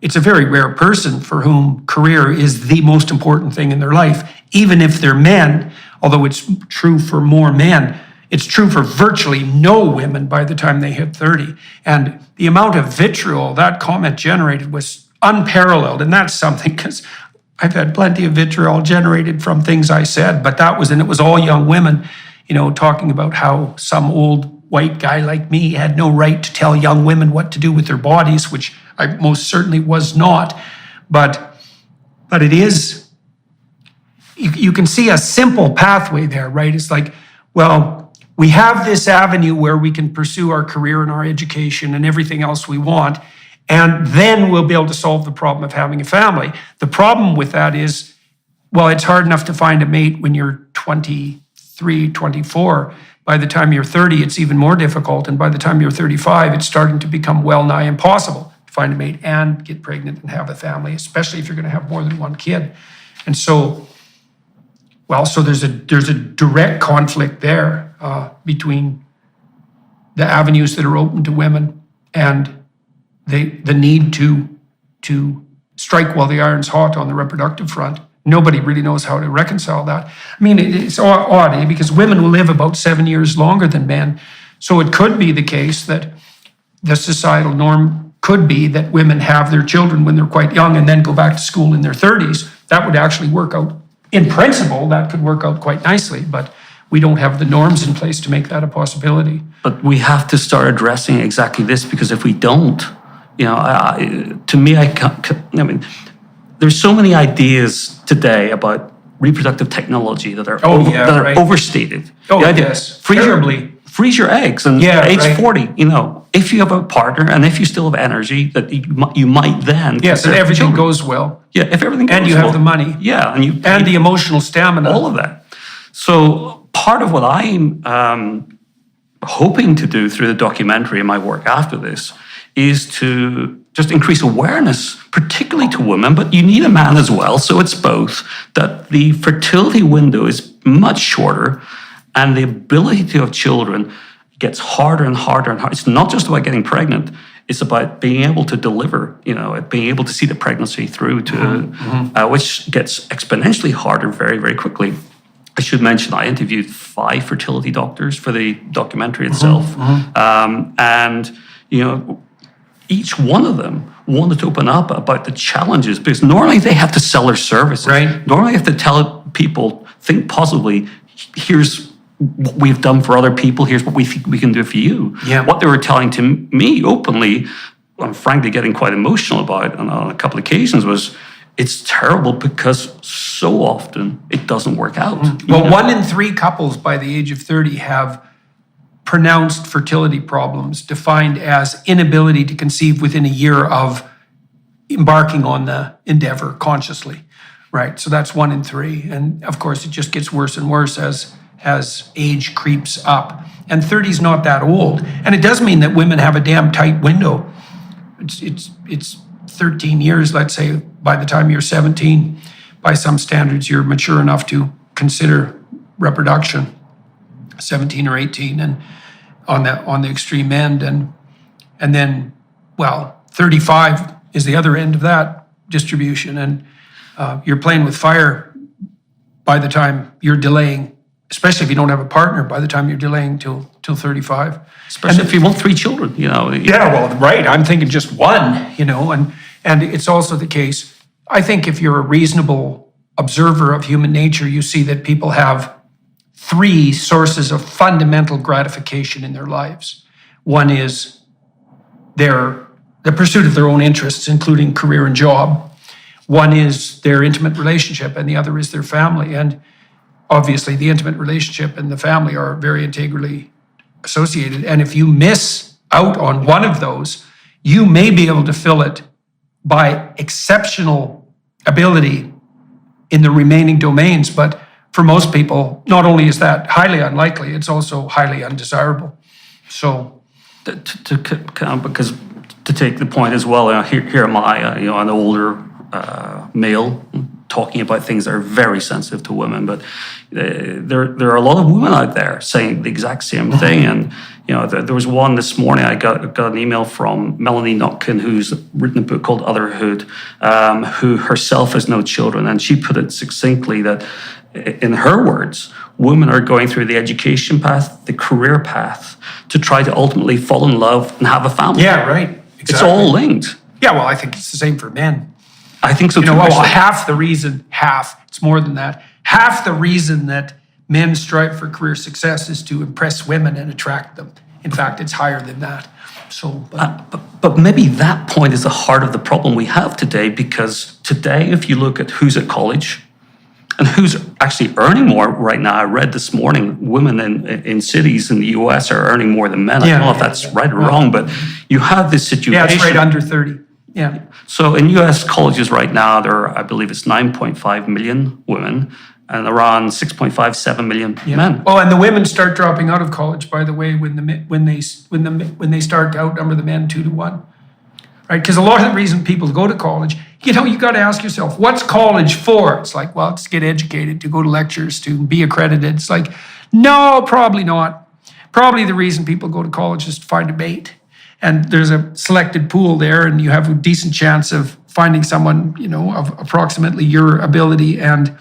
S1: it's a very rare person for whom career is the most important thing in their life, even if they're men, although it's true for more men. It's true for virtually no women by the time they hit 30. And the amount of vitriol that comment generated was unparalleled. And that's something, because I've had plenty of vitriol generated from things I said, but and it was all young women, talking about how some old white guy like me had no right to tell young women what to do with their bodies, which I most certainly was not. But it is, you can see a simple pathway there, right? It's like, well, we have this avenue where we can pursue our career and our education and everything else we want, and then we'll be able to solve the problem of having a family. The problem with that is, well, it's hard enough to find a mate when you're 23, 24. By the time you're 30, it's even more difficult. And by the time you're 35, it's starting to become well nigh impossible to find a mate and get pregnant and have a family, especially if you're going to have more than one kid. And so there's a direct conflict there between the avenues that are open to women and the need to strike while the iron's hot on the reproductive front. Nobody really knows how to reconcile that. I mean, it's odd, because women will live about 7 years longer than men. So it could be the case that the societal norm could be that women have their children when they're quite young and then go back to school in their 30s. That would actually work out. In principle, that could work out quite nicely, but we don't have the norms in place to make that a possibility.
S2: But we have to start addressing exactly this, because if we don't, to me, I mean, there's so many ideas today about reproductive technology that are overstated.
S1: Oh, yes, terribly.
S2: Freeze your eggs, and age 40, if you have a partner and if you still have energy, that you might then.
S1: Yes, and everything goes well.
S2: Yeah, if everything goes well.
S1: And you have the money.
S2: Yeah,
S1: and the emotional stamina.
S2: All of that. So part of what I'm hoping to do through the documentary and my work after this is to just increase awareness, particularly to women, but you need a man as well, so it's both, that the fertility window is much shorter and the ability to have children gets harder and harder and harder. It's not just about getting pregnant, it's about being able to deliver, being able to see the pregnancy through to, which gets exponentially harder very, very quickly. I should mention I interviewed 5 fertility doctors for the documentary itself. And, each one of them wanted to open up about the challenges, because normally they have to sell their services.
S1: Right.
S2: Normally they have to tell people, think positively, here's what we've done for other people, here's what we think we can do for you.
S1: Yeah.
S2: What they were telling to me openly, I'm frankly getting quite emotional about on a couple of occasions, was it's terrible because so often it doesn't work out.
S1: Well, 1 in 3 couples by the age of 30 have pronounced fertility problems, defined as inability to conceive within a year of embarking on the endeavor consciously, right? So that's 1 in 3. And of course, it just gets worse and worse as age creeps up. And 30 is not that old. And it does mean that women have a damn tight window. It's 13 years, let's say, by the time you're 17. By some standards, you're mature enough to consider reproduction, 17 or 18, and on the extreme end. And then, 35 is the other end of that distribution. And You're playing with fire by the time you're delaying, especially if you don't have a partner, by the time you're delaying till 35.
S2: Especially if you want 3 children, you know.
S1: Yeah, well, right. I'm thinking just one, you know, and it's also the case. I think if you're a reasonable observer of human nature, you see that people have 3 sources of fundamental gratification in their lives. One is the pursuit of their own interests, including career and job. One is their intimate relationship, and the other is their family. And obviously, the intimate relationship and the family are very integrally associated. And if you miss out on one of those, you may be able to fill it by exceptional ability in the remaining domains. But for most people, not only is that highly unlikely, it's also highly undesirable. So,
S2: because to take the point as well, here am I, an older male talking about things that are very sensitive to women, but there are a lot of women out there saying the exact same thing. And there was one this morning. I got an email from Melanie Notkin, who's written a book called Otherhood, who herself has no children, and she put it succinctly that, in her words, women are going through the education path, the career path, to try to ultimately fall in love and have a family.
S1: yeah, right. Exactly.
S2: It's all linked.
S1: Yeah, well, I think it's the same for men.
S2: I think so too.
S1: It's more than that. Half the reason that men strive for career success is to impress women and attract them. In fact, it's higher than that. So,
S2: but maybe that point is the heart of the problem we have today, because today, if you look at who's at college and who's actually earning more right now, I read this morning, women in cities in the US are earning more than men. I don't know if that's right or wrong, but you have this situation.
S1: yeah, it's right under 30. Yeah.
S2: So in US colleges right now, there are, I believe it's 9.5 million women and around 6.57 million men.
S1: Oh, and the women start dropping out of college, by the way, when they start to outnumber the men 2 to 1. Right? Because a lot of the reason people go to college, you got to ask yourself, what's college for? It's like, well, it's to get educated, to go to lectures, to be accredited. It's like, no, probably not. Probably the reason people go to college is to find a mate. And there's a selected pool there, and you have a decent chance of finding someone, of approximately your ability and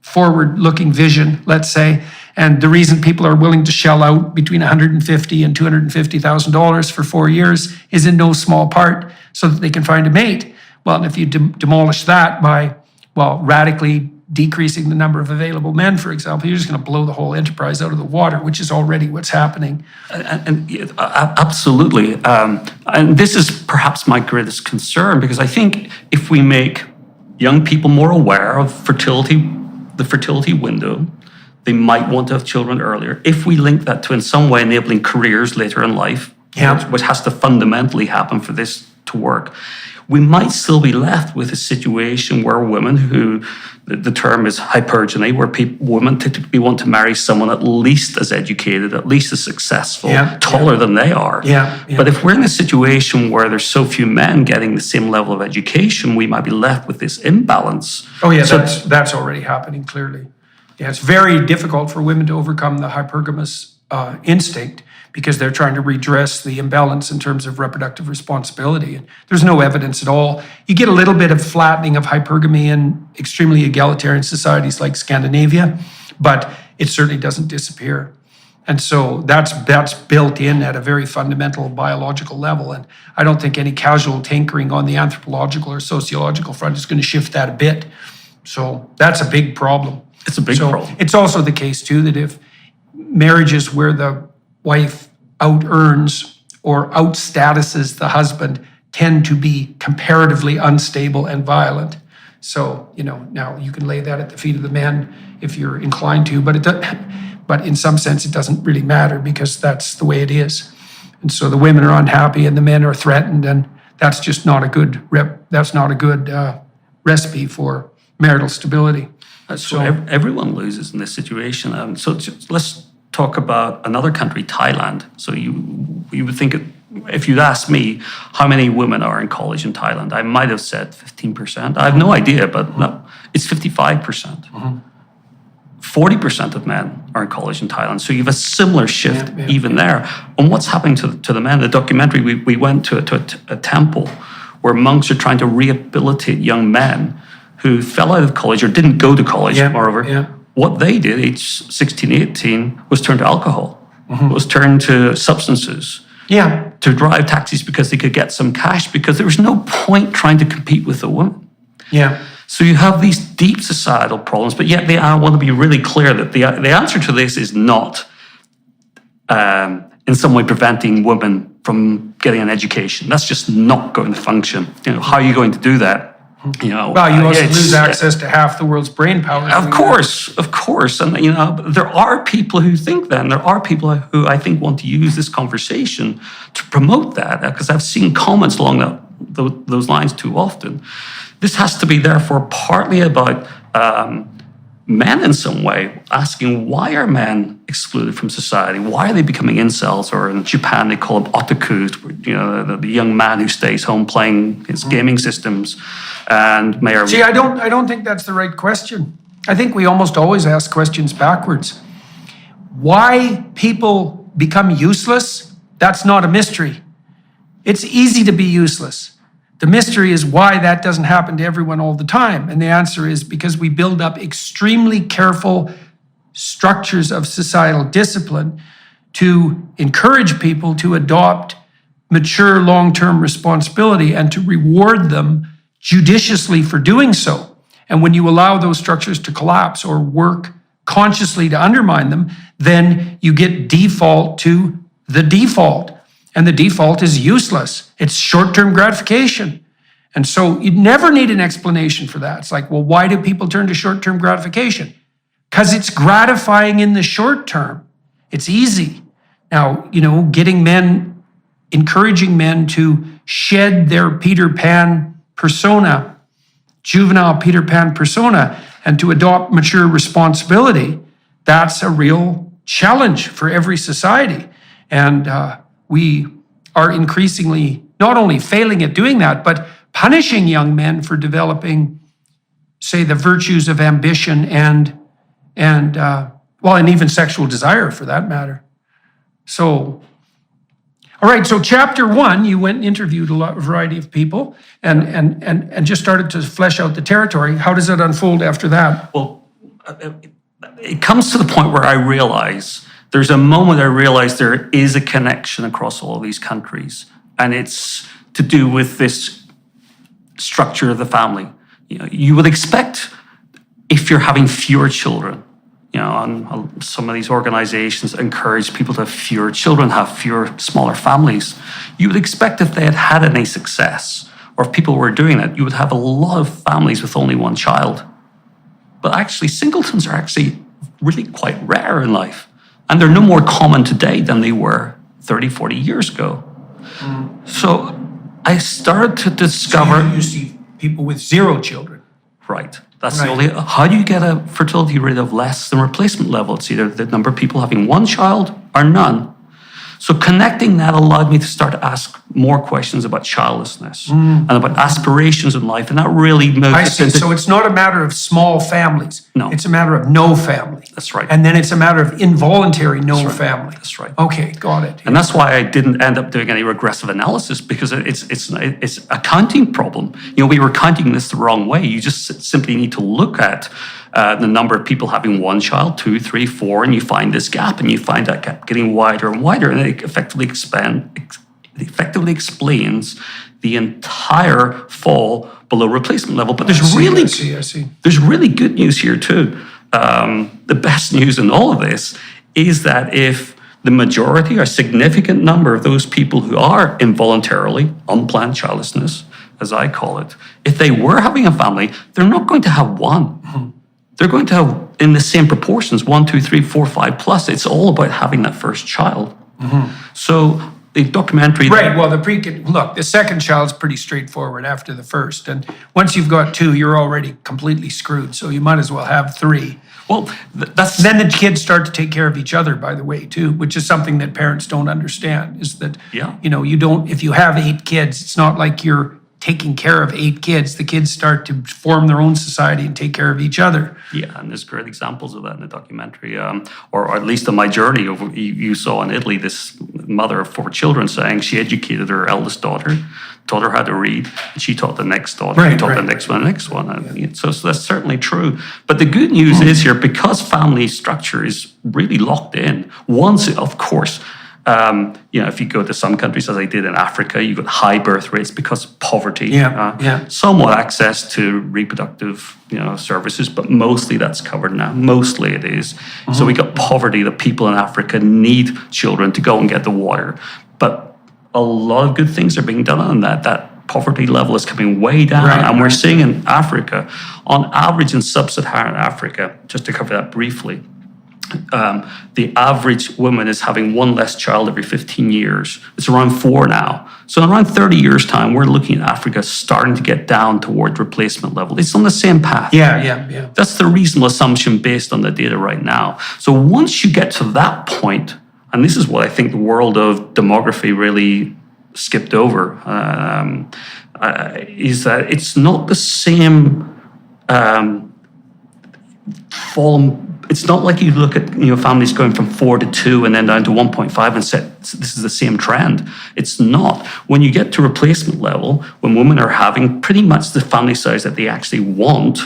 S1: forward-looking vision, let's say. And the reason people are willing to shell out between $150,000 and $250,000 for 4 years is in no small part so that they can find a mate. Well, and if you demolish that by, radically decreasing the number of available men, for example, you're just going to blow the whole enterprise out of the water, which is already what's happening.
S2: Absolutely. And this is perhaps my greatest concern, because I think if we make young people more aware of the fertility window, they might want to have children earlier. If we link that to in some way enabling careers later in life, which has to fundamentally happen for this to work, we might still be left with a situation where women who, the term is hypergamy, where women typically want to marry someone at least as educated, at least as successful, taller than they are. But if we're in a situation where there's so few men getting the same level of education, we might be left with this imbalance.
S1: Oh yeah, that's already happening, clearly. Yeah, it's very difficult for women to overcome the hypergamous instinct, because they're trying to redress the imbalance in terms of reproductive responsibility. And there's no evidence at all. You get a little bit of flattening of hypergamy in extremely egalitarian societies like Scandinavia, but it certainly doesn't disappear. And so that's built in at a very fundamental biological level. And I don't think any casual tinkering on the anthropological or sociological front is going to shift that a bit. So that's a big problem.
S2: It's a big problem.
S1: It's also the case, too, that if marriages where the wife out-earns or out-statuses the husband tend to be comparatively unstable and violent. So, now you can lay that at the feet of the men if you're inclined to, but in some sense it doesn't really matter, because that's the way it is. And so the women are unhappy and the men are threatened, and that's just not a good recipe for marital stability.
S2: So everyone loses in this situation. Let's talk about another country, Thailand. So you would think, if you'd asked me how many women are in college in Thailand, I might have said 15%. I have no idea, but no, it's 55%. 40% of men are in college in Thailand. So you have a similar shift even there. And what's happening to the men? The documentary, we went to a temple where monks are trying to rehabilitate young men who fell out of college or didn't go to college, moreover,
S1: yeah.
S2: what they did, age 16, 18, was turn to alcohol, was turn to substances,
S1: Yeah.
S2: to drive taxis because they could get some cash, because there was no point trying to compete with a woman.
S1: Yeah.
S2: So you have these deep societal problems, but yet I want to be really clear that the answer to this is not in some way preventing women from getting an education. That's just not going to function. How are you going to do that?
S1: Well, you also lose access to half the world's brain power.
S2: Of course. And, there are people who think that, and there are people who I think want to use this conversation to promote that, because I've seen comments along those lines too often. This has to be, therefore, partly about men in some way, asking why are men excluded from society? Why are they becoming incels? Or in Japan, they call them otakus, the young man who stays home playing his gaming systems. And
S1: See, I don't think that's the right question. I think we almost always ask questions backwards. Why people become useless, that's not a mystery. It's easy to be useless. The mystery is why that doesn't happen to everyone all the time. And the answer is because we build up extremely careful structures of societal discipline to encourage people to adopt mature long-term responsibility and to reward them judiciously for doing so. And when you allow those structures to collapse or work consciously to undermine them, then you get default to the default. And the default is useless. It's short-term gratification. And so you never need an explanation for that. It's like, well, why do people turn to short-term gratification? Because it's gratifying in the short term. It's easy. Now, encouraging men to shed their Peter Pan persona, juvenile Peter Pan persona, and to adopt mature responsibility, that's a real challenge for every society. And we are increasingly not only failing at doing that, but punishing young men for developing, say, the virtues of ambition and even sexual desire, for that matter. So, all right. So, chapter 1, you went and interviewed a variety of people, and just started to flesh out the territory. How does it unfold after that?
S2: Well, it comes to the point where I realize. There's a moment I realized there is a connection across all of these countries, and it's to do with this structure of the family. You would expect, if you're having fewer children, and some of these organizations encourage people to have fewer children, have fewer, smaller families. You would expect if they had any success, or if people were doing that, you would have a lot of families with only one child. But actually, singletons are actually really quite rare in life. And they're no more common today than they were 30, 40 years ago. So I started to discover...
S1: So you see people with 0 children.
S2: Right. That's the only... How do you get a fertility rate of less than replacement level? It's either the number of people having one child or none. So connecting that allowed me to start to ask more questions about childlessness and about aspirations in life. And that really moved
S1: I see. So it's not a matter of small families.
S2: No.
S1: It's a matter of no family.
S2: That's right.
S1: And then it's a matter of involuntary no family.
S2: That's right.
S1: Okay, got it.
S2: And that's why I didn't end up doing any regressive analysis, because it's a counting problem. We were counting this the wrong way. You just simply need to look at the number of people having one child, 2, 3, 4, and you find this gap, and you find that gap getting wider and wider, and it effectively explains the entire fall below replacement level. But there's there's really good news here too. The best news in all of this is that if the majority or significant number of those people who are involuntarily unplanned childlessness, as I call it, if they were having a family, they're not going to have one. They're going to have, in the same proportions, 1, 2, 3, 4, 5 plus. It's all about having that first child. So the documentary...
S1: Right, well, the second child's pretty straightforward after the first. And once you've got 2, you're already completely screwed. So you might as well have 3.
S2: Well, that's...
S1: Then the kids start to take care of each other, by the way, too, which is something that parents don't understand, is that, you don't, if you have 8 kids, it's not like you're taking care of 8 kids. The kids start to form their own society and take care of each other.
S2: Yeah, and there's great examples of that in the documentary, or at least on my journey. You saw in Italy this mother of 4 children saying she educated her eldest daughter, taught her how to read, and she taught the next daughter,
S1: Right,
S2: taught
S1: right.
S2: the next one, the next one. And so that's certainly true. But the good news is here, because family structure is really locked in, once, of course, if you go to some countries, as I did in Africa, you've got high birth rates because of poverty. Somewhat access to reproductive, services, but mostly that's covered now. Mostly it is. So we got poverty that people in Africa need children to go and get the water. But a lot of good things are being done on that. That poverty level is coming way down. And we're seeing in Africa, on average in sub-Saharan Africa, just to cover that briefly, the average woman is having 1 less child every 15 years. It's around 4 now. So in around 30 years' time, we're looking at Africa starting to get down toward replacement level. It's on the same path.
S1: Yeah.
S2: That's the reasonable assumption based on the data right now. So once you get to that point, and this is what I think the world of demography really skipped over, is that it's not the same it's not like you look at families going from 4 to 2 and then down to 1.5 and say this is the same trend. It's not. When you get to replacement level, when women are having pretty much the family size that they actually want,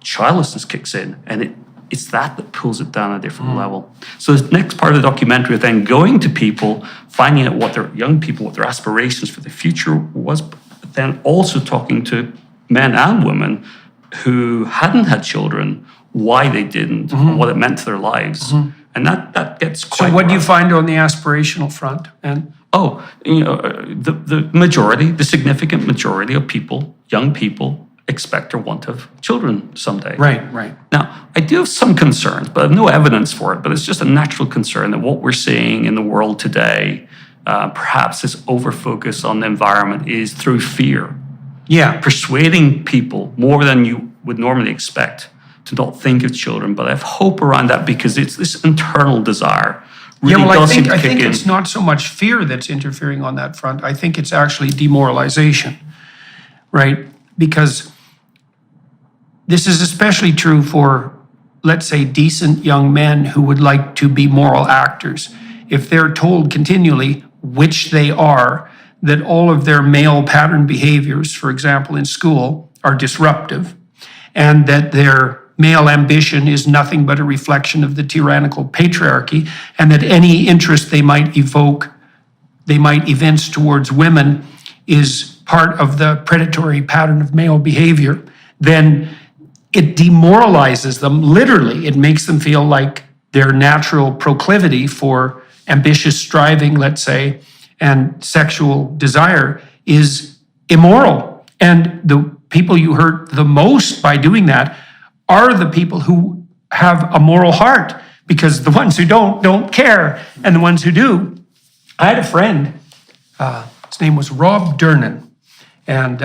S2: childlessness kicks in, and it's that pulls it down a different level. So the next part of the documentary is then going to people, finding out what their aspirations for the future was, but then also talking to men and women who hadn't had children, why they didn't, what it meant to their lives. And that gets quite...
S1: So what do you find on the aspirational front? And
S2: the majority, the significant majority of people, young people, expect or want to have children someday.
S1: Right.
S2: Now, I do have some concerns, but I have no evidence for it, but it's just a natural concern that what we're seeing in the world today, perhaps this over-focus on the environment is through fear.
S1: Yeah.
S2: Persuading people more than you would normally expect to not think of children, but I have hope around that because it's this internal desire. Really
S1: I
S2: does seem
S1: think
S2: to kick in.
S1: it's not so much fear that's interfering on that front. I think it's actually demoralization, right? Because this is especially true for, let's say, decent young men who would like to be moral actors. If they're told continually, which they are, that all of their male pattern behaviors, for example, in school, are disruptive, and that their male ambition is nothing but a reflection of the tyrannical patriarchy, and that any interest they might evince towards women is part of the predatory pattern of male behavior, then it demoralizes them. Literally, it makes them feel like their natural proclivity for ambitious striving, let's say, and sexual desire is immoral. And the people you hurt the most by doing that are the people who have a moral heart, because the ones who don't care, and the ones who do. I had a friend, his name was Rob Durnan, and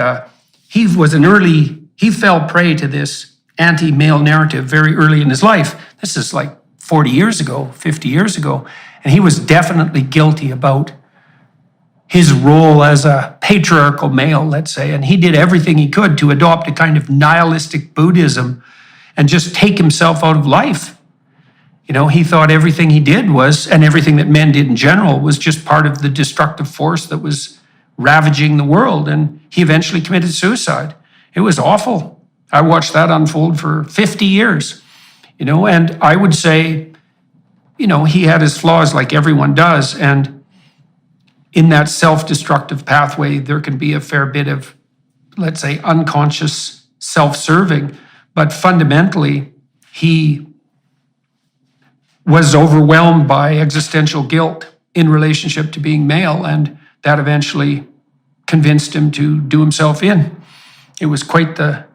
S1: he fell prey to this anti-male narrative very early in his life. This is like 40 years ago, 50 years ago, and he was definitely guilty about his role as a patriarchal male, let's say, and he did everything he could to adopt a kind of nihilistic Buddhism and just take himself out of life. He thought everything he did was, and everything that men did in general, was just part of the destructive force that was ravaging the world, and he eventually committed suicide. It was awful. I watched that unfold for 50 years, and I would say, he had his flaws like everyone does, and in that self-destructive pathway, there can be a fair bit of, let's say, unconscious self-serving, but fundamentally, he was overwhelmed by existential guilt in relationship to being male, and that eventually convinced him to do himself in. It was quite the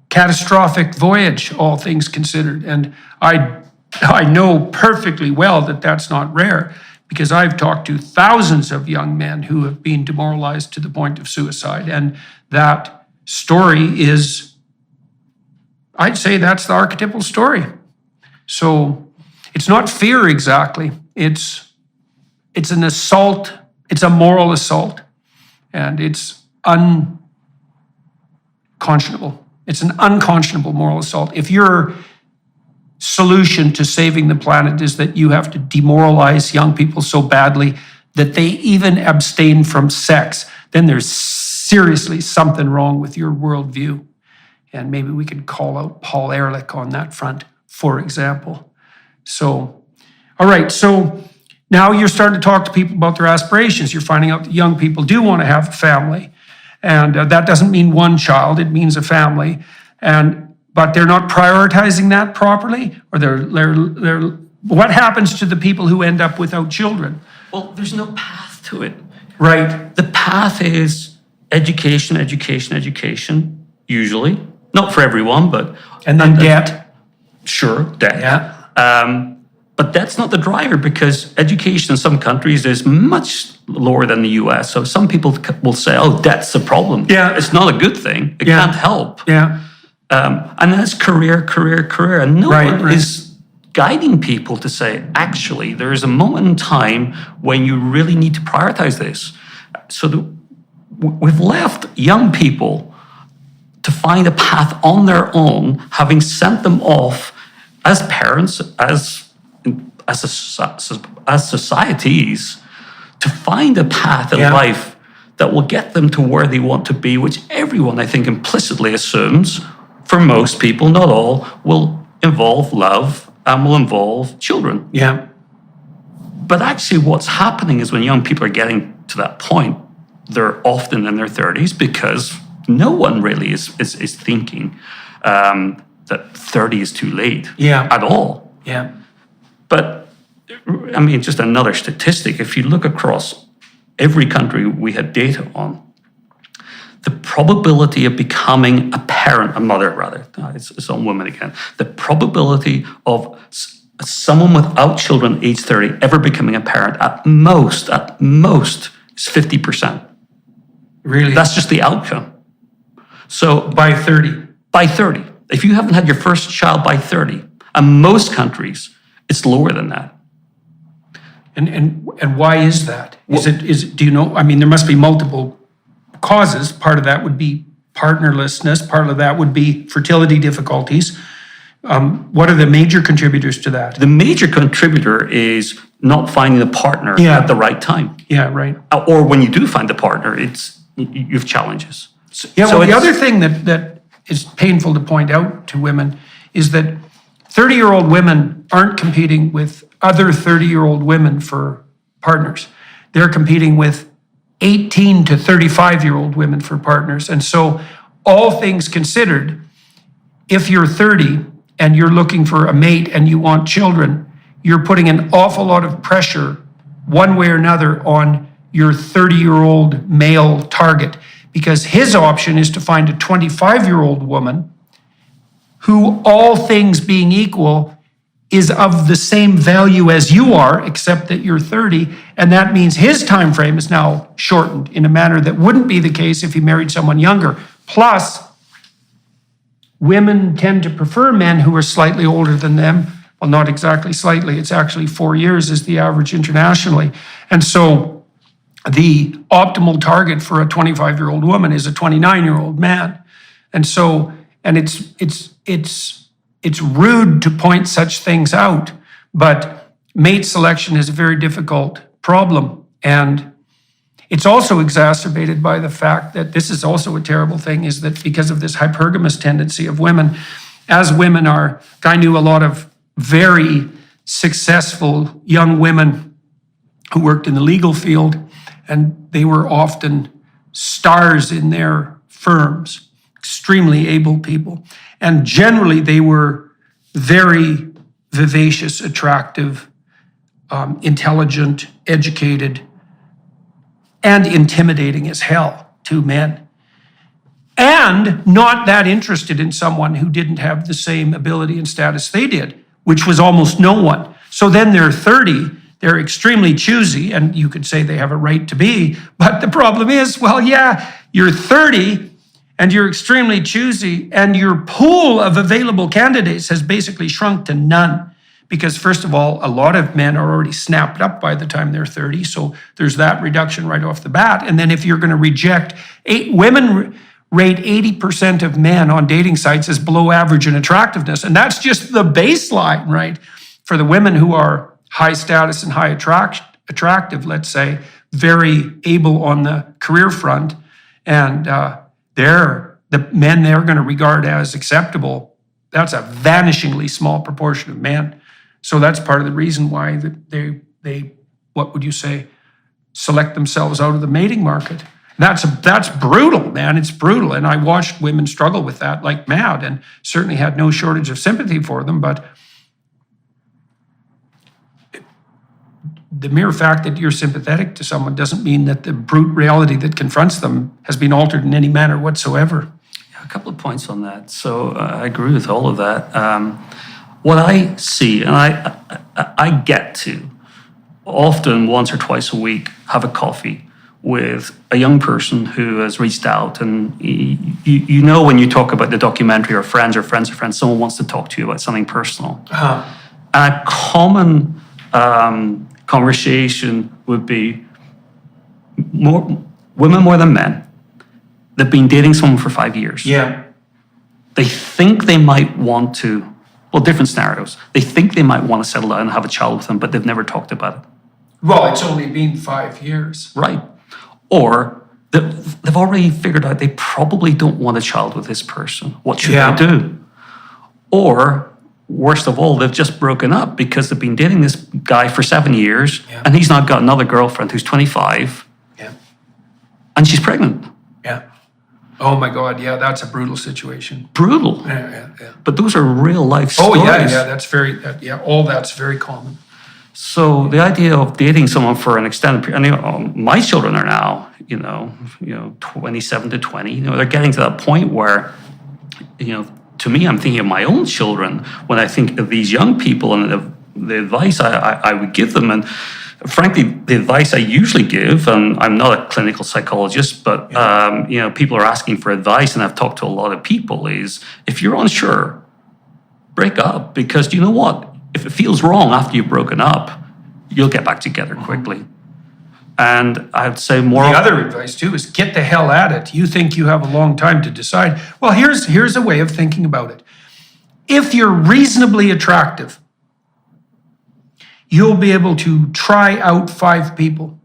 S1: catastrophic voyage, all things considered, and I know perfectly well that that's not rare, because I've talked to thousands of young men who have been demoralized to the point of suicide. And that story is, I'd say that's the archetypal story. So it's not fear exactly. It's an assault. It's a moral assault. And it's conscionable. It's an unconscionable moral assault. If your solution to saving the planet is that you have to demoralize young people so badly that they even abstain from sex, then there's seriously something wrong with your worldview. And maybe we could call out Paul Ehrlich on that front, for example. So, all right, so now you're starting to talk to people about their aspirations. You're finding out that young people do want to have a family. And that doesn't mean one child, it means a family. But they're not prioritizing that properly? Or what happens to the people who end up without children?
S2: Well, there's no path to it.
S1: Right.
S2: The path is education, education, education, usually. Not for everyone, but...
S1: And then debt.
S2: Sure, debt.
S1: Yeah.
S2: But that's not the driver, because education in some countries is much lower than the US. So some people will say, oh, debt's the problem.
S1: Yeah.
S2: It's not a good thing. It
S1: Yeah.
S2: can't help.
S1: Yeah.
S2: And then it's career. And no
S1: Right,
S2: one is guiding people to say, actually, there is a moment in time when you really need to prioritize this. So we've left young people to find a path on their own, having sent them off as parents, as societies, to find a path in life that will get them to where they want to be, which everyone, I think, implicitly assumes, for most people, not all, will involve love and will involve children.
S1: Yeah.
S2: But actually what's happening is when young people are getting to that point, they're often in their 30s, because no one really is thinking that 30 is too late at all.
S1: Yeah.
S2: But, I mean, just another statistic, if you look across every country we had data on, the probability of becoming a parent, a mother rather, it's on women again, the probability of someone without children age 30 ever becoming a parent at most is 50%.
S1: Really?
S2: That's just the outcome. So
S1: by 30.
S2: By 30. If you haven't had your first child by 30, and most countries, it's lower than that.
S1: And why is that? Is it, do you know, I mean, there must be multiple causes. Part of that would be partnerlessness. Part of that would be fertility difficulties. What are the major contributors to that?
S2: The major contributor is not finding a partner at the right time.
S1: Yeah, right.
S2: Or when you do find a partner, you have challenges.
S1: Well, the other thing that is painful to point out to women is that 30-year-old women aren't competing with other 30-year-old women for partners. They're competing with 18 to 35-year-old women for partners. And so, all things considered, if you're 30 and you're looking for a mate and you want children, you're putting an awful lot of pressure, one way or another, on your 30-year-old male target, because his option is to find a 25-year-old woman who, all things being equal, is of the same value as you are, except that you're 30, and that means his time frame is now shortened in a manner that wouldn't be the case if he married someone younger. Plus, women tend to prefer men who are slightly older than them. Well, not exactly slightly, it's actually 4 years is the average internationally. And so the optimal target for a 25-year-old woman is a 29-year-old man. And so, and it's rude to point such things out, but mate selection is a very difficult problem. And it's also exacerbated by the fact that this is also a terrible thing, is that because of this hypergamous tendency of women, as women are, I knew a lot of very successful young women who worked in the legal field, and they were often stars in their firms, extremely able people. And generally, they were very vivacious, attractive, intelligent, educated, and intimidating as hell to men. And not that interested in someone who didn't have the same ability and status they did, which was almost no one. So then they're 30, they're extremely choosy, and you could say they have a right to be, but the problem is, well, yeah, you're 30, and you're extremely choosy, and your pool of available candidates has basically shrunk to none. Because first of all, a lot of men are already snapped up by the time they're 30, so there's that reduction right off the bat. And then if you're going to reject, women rate 80% of men on dating sites as below average in attractiveness. And that's just the baseline, right? For the women who are high status and high attractive, let's say, very able on the career front, and the men they're going to regard as acceptable, that's a vanishingly small proportion of men. So that's part of the reason why they what would you say, select themselves out of the mating market. That's brutal, man. It's brutal. And I watched women struggle with that like mad, and certainly had no shortage of sympathy for them. But the mere fact that you're sympathetic to someone doesn't mean that the brute reality that confronts them has been altered in any manner whatsoever.
S2: A couple of points on that. So I agree with all of that. What I see, and I get to, often once or twice a week, have a coffee with a young person who has reached out, and you know when you talk about the documentary or friends, someone wants to talk to you about something personal.
S1: Uh-huh.
S2: And a common conversation would be women more than men. They've been dating someone for 5 years.
S1: Yeah.
S2: They think they might want to, well, different scenarios. They think they might want to settle down and have a child with them, but they've never talked about it.
S1: Well, it's only been 5 years.
S2: Right. Or they've already figured out they probably don't want a child with this person. What should they do? Or, worst of all, they've just broken up because they've been dating this guy for 7 years, and he's now got another girlfriend who's 25, and she's pregnant.
S1: Yeah. Oh my God, yeah, that's a brutal situation.
S2: Brutal.
S1: Yeah.
S2: But those are real life stories.
S1: Oh yeah, all that's very common.
S2: So the idea of dating someone for an extended period, and my children are now, 27 to 20, they're getting to that point where, to me, I'm thinking of my own children when I think of these young people and the advice I would give them. And frankly, the advice I usually give, and I'm not a clinical psychologist, but people are asking for advice, and I've talked to a lot of people, is if you're unsure, break up, because you know what? If it feels wrong after you've broken up, you'll get back together quickly. And I'd say more.
S1: The other advice too is get the hell at it. You think you have a long time to decide. Well, here's a way of thinking about it. If you're reasonably attractive, you'll be able to try out 5 people.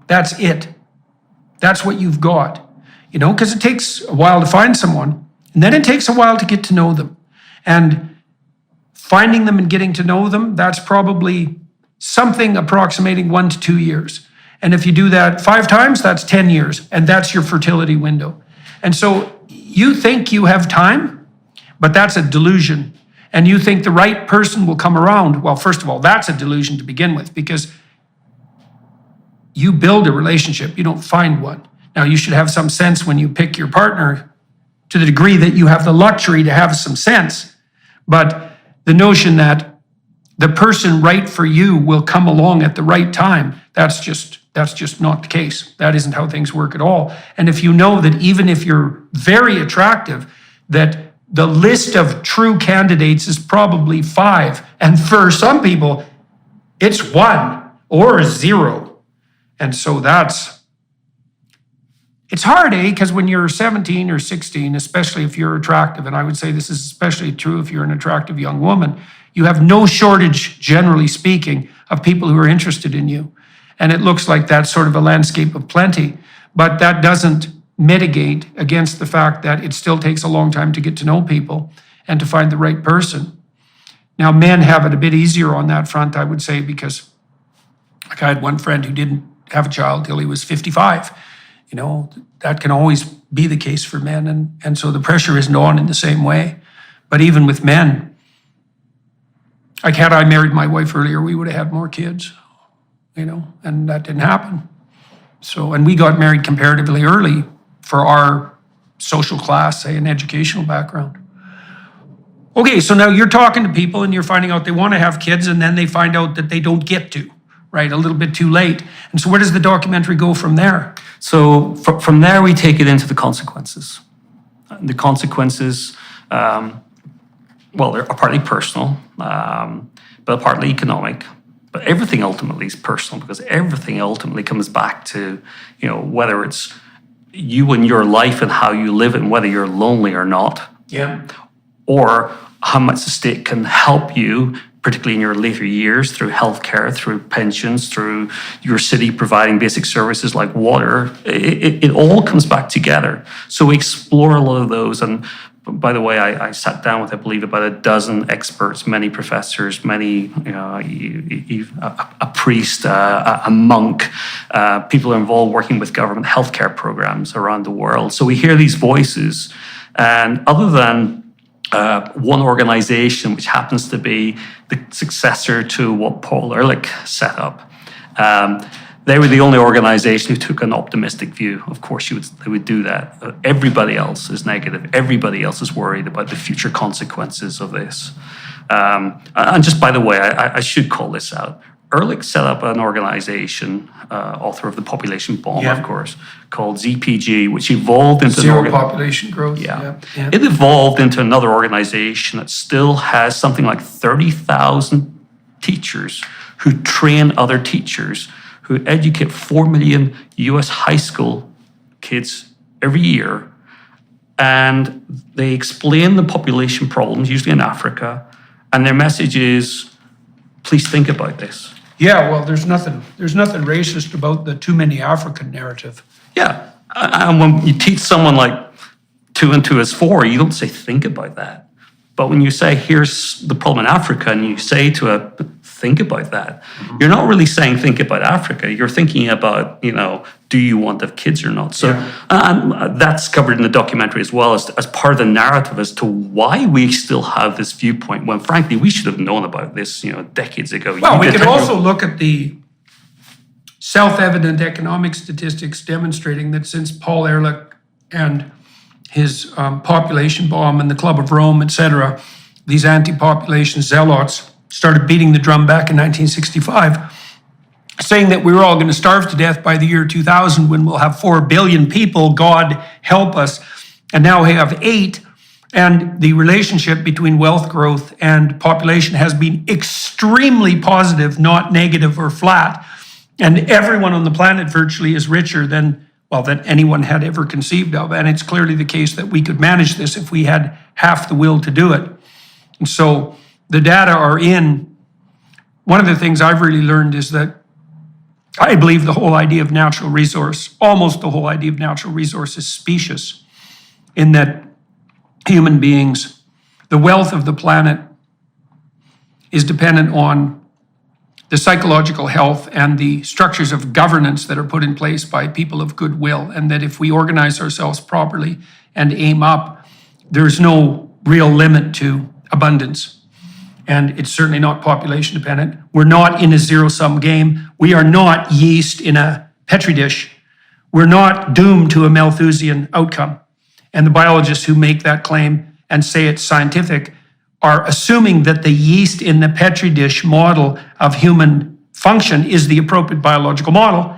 S1: That's it. That's what you've got. Because it takes a while to find someone, and then it takes a while to get to know them. And finding them and getting to know them, that's probably something approximating 1 to 2 years. And if you do that 5 times, that's 10 years. And that's your fertility window. And so you think you have time, but that's a delusion. And you think the right person will come around. Well, first of all, that's a delusion to begin with, because you build a relationship, you don't find one. Now, you should have some sense when you pick your partner, to the degree that you have the luxury to have some sense. But the notion that the person right for you will come along at the right time, that's just not the case. That isn't how things work at all. And if you know that even if you're very attractive, that the list of true candidates is probably 5, and for some people, it's 1 or 0. And so it's hard, because when you're 17 or 16, especially if you're attractive, and I would say this is especially true if you're an attractive young woman, you have no shortage, generally speaking, of people who are interested in you. And it looks like that's sort of a landscape of plenty. But that doesn't mitigate against the fact that it still takes a long time to get to know people and to find the right person. Now, men have it a bit easier on that front, I would say, because like I had one friend who didn't have a child till he was 55. That can always be the case for men. And so the pressure isn't on in the same way. But even with men, like had I married my wife earlier, we would have had more kids, and that didn't happen. So, and we got married comparatively early for our social class, say, and educational background. Okay, so now you're talking to people and you're finding out they want to have kids, and then they find out that they don't get to, right? A little bit too late. And so where does the documentary go from there?
S2: So from there, we take it into the consequences. The consequences, they're partly personal, but partly economic. But everything ultimately is personal, because everything ultimately comes back to, whether it's you and your life and how you live it and whether you're lonely or not,
S1: Yeah.
S2: or how much the state can help you, particularly in your later years, through healthcare, through pensions, through your city providing basic services like water. It all comes back together. So we explore a lot of those. And by the way, I sat down with, I believe, about a dozen experts, many professors, many, a priest, a monk, people involved working with government healthcare programs around the world. So we hear these voices. And other than one organization, which happens to be the successor to what Paul Ehrlich set up, they were the only organization who took an optimistic view. Of course, they would do that. Everybody else is negative. Everybody else is worried about the future consequences of this. And just by the way, I should call this out. Ehrlich set up an organization, author of The Population Bomb, of course, called ZPG, which evolved into
S1: Zero population growth.
S2: Yeah. It evolved into another organization that still has something like 30,000 teachers who train other teachers, who educate 4 million US high school kids every year. And they explain the population problems, usually in Africa. And their message is, please think about this.
S1: Yeah, well, there's nothing racist about the too many African narrative.
S2: Yeah. And when you teach someone like 2 and 2 is 4, you don't say, think about that. But when you say, here's the problem in Africa, and you say to a, think about that, you're not really saying, think about Africa. You're thinking about, do you want to have kids or not? So and that's covered in the documentary as well as part of the narrative as to why we still have this viewpoint when, frankly, we should have known about this, decades ago.
S1: Well, we could also look at the self-evident economic statistics demonstrating that since Paul Ehrlich and his population bomb and the Club of Rome, etc., these anti-population zealots started beating the drum back in 1965, saying that we were all going to starve to death by the year 2000 when we'll have 4 billion people, God help us. And now we have 8. And the relationship between wealth growth and population has been extremely positive, not negative or flat. And everyone on the planet virtually is richer than anyone had ever conceived of. And it's clearly the case that we could manage this if we had half the will to do it. And so the data are in. One of the things I've really learned is that I believe the whole idea of natural resource, almost the whole idea of natural resource is specious, in that human beings, the wealth of the planet is dependent on the psychological health and the structures of governance that are put in place by people of goodwill, and that if we organize ourselves properly and aim up, there's no real limit to abundance. And it's certainly not population dependent. We're not in a zero-sum game. We are not yeast in a Petri dish. We're not doomed to a Malthusian outcome. And the biologists who make that claim and say it's scientific are assuming that the yeast in the Petri dish model of human function is the appropriate biological model,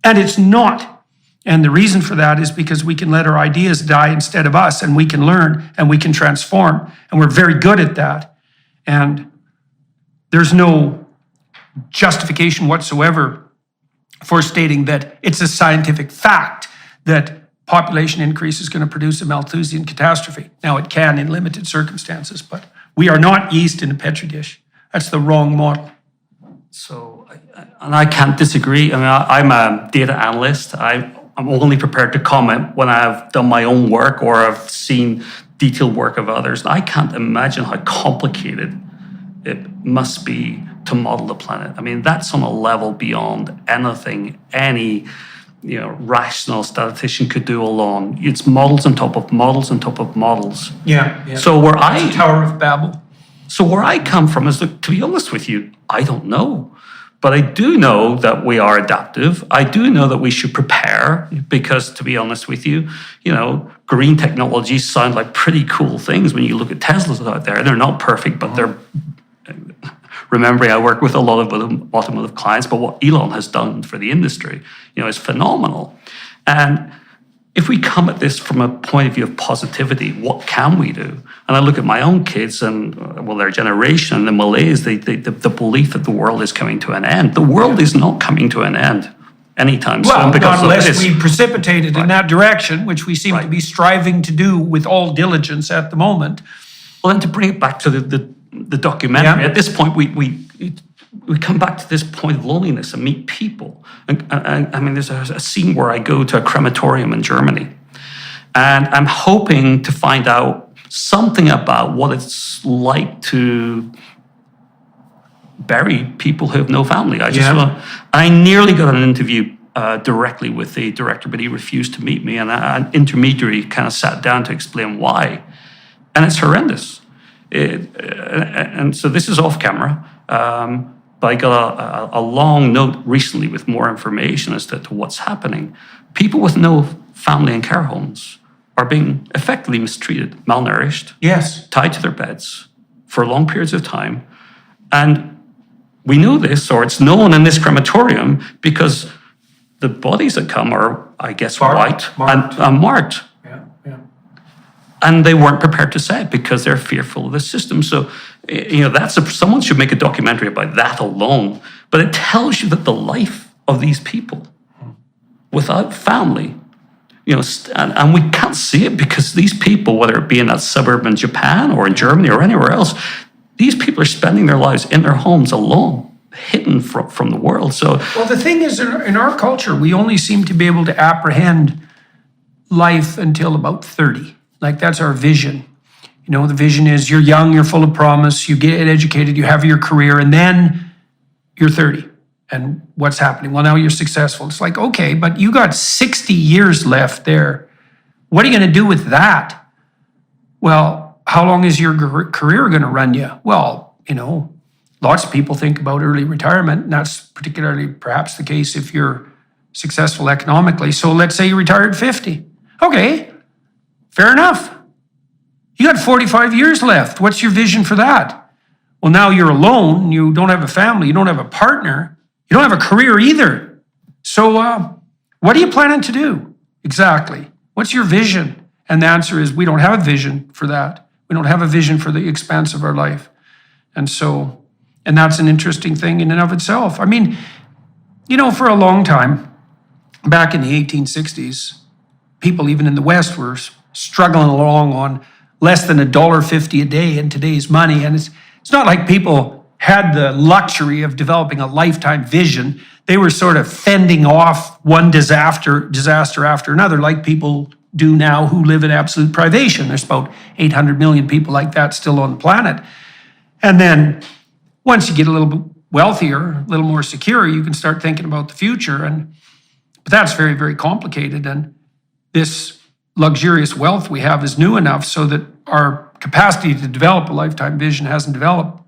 S1: and it's not. And the reason for that is because we can let our ideas die instead of us, and we can learn, and we can transform, and we're very good at that. And there's no justification whatsoever for stating that it's a scientific fact that population increase is going to produce a Malthusian catastrophe. Now, it can in limited circumstances, but we are not yeast in a Petri dish. That's the wrong model.
S2: So, and I can't disagree. I mean, I'm a data analyst. I'm only prepared to comment when I've done my own work or I've seen detailed work of others. I can't imagine how complicated it must be to model the planet. I mean, that's on a level beyond anything any rational statistician could do alone. It's models on top of models on top of models.
S1: Yeah.
S2: So
S1: it's a Tower of Babel.
S2: So where I come from is, to be honest with you, I don't know. But I do know that we are adaptive. I do know that we should prepare because, to be honest with you, green technologies sound like pretty cool things when you look at Teslas out there. They're not perfect, but they're... Remembering I work with a lot of automotive clients, but what Elon has done for the industry, is phenomenal. And if we come at this from a point of view of positivity, what can we do? And I look at my own kids and, their generation and the malaise, the belief that the world is coming to an end. The world is not coming to an end. anytime
S1: Well,
S2: soon.
S1: not
S2: Because
S1: unless we precipitate it in
S2: Right.
S1: that direction, which we seem to
S2: Right.
S1: be striving to do with all diligence at the moment.
S2: Well, and to bring it back to the documentary,
S1: Yeah.
S2: at this point, we come back to this point of loneliness and meet people. And I mean, there's a scene where I go to a crematorium in Germany, and I'm hoping to find out something about what it's like to bury people who have no family. I nearly got an interview directly with the director, but he refused to meet me, and an intermediary kind of sat down to explain why. And it's horrendous. And so this is off camera. But I got a long note recently with more information as to what's happening. People with no family in care homes are being effectively mistreated, malnourished,
S1: Yes.
S2: tied to their beds for long periods of time. And we know this, or it's known in this crematorium, because the bodies that come are, I guess, white and marked.
S1: Yeah, yeah.
S2: And they weren't prepared to say it because they're fearful of the system. So, someone should make a documentary about that alone. But it tells you that the life of these people without family, and we can't see it because these people, whether it be in that suburb in Japan or in Germany or anywhere else, these people are spending their lives in their homes alone, hidden from the world. So,
S1: Well, the thing is, in our culture, we only seem to be able to apprehend life until about 30. Like, that's our vision. The vision is you're young, you're full of promise, you get educated, you have your career, and then you're 30. And what's happening? Well, now you're successful. It's like, okay, but you got 60 years left there. What are you going to do with that? Well, how long is your career going to run you? Well, lots of people think about early retirement, and that's particularly perhaps the case if you're successful economically. So let's say you retire at 50. Okay, fair enough. You got 45 years left. What's your vision for that? Well, now you're alone. You don't have a family. You don't have a partner. You don't have a career either. So what are you planning to do? Exactly. What's your vision? And the answer is we don't have a vision for that. We don't have a vision for the expanse of our life. And that's an interesting thing in and of itself. I mean, for a long time, back in the 1860s, people even in the West were struggling along on less than $1.50 a day in today's money. And it's not like people had the luxury of developing a lifetime vision. They were sort of fending off one disaster after another, like people do now who live in absolute privation. There's about 800 million people like that still on the planet. And then once you get a little bit wealthier, a little more secure, you can start thinking about the future. But that's very, very complicated. And this luxurious wealth we have is new enough so that our capacity to develop a lifetime vision hasn't developed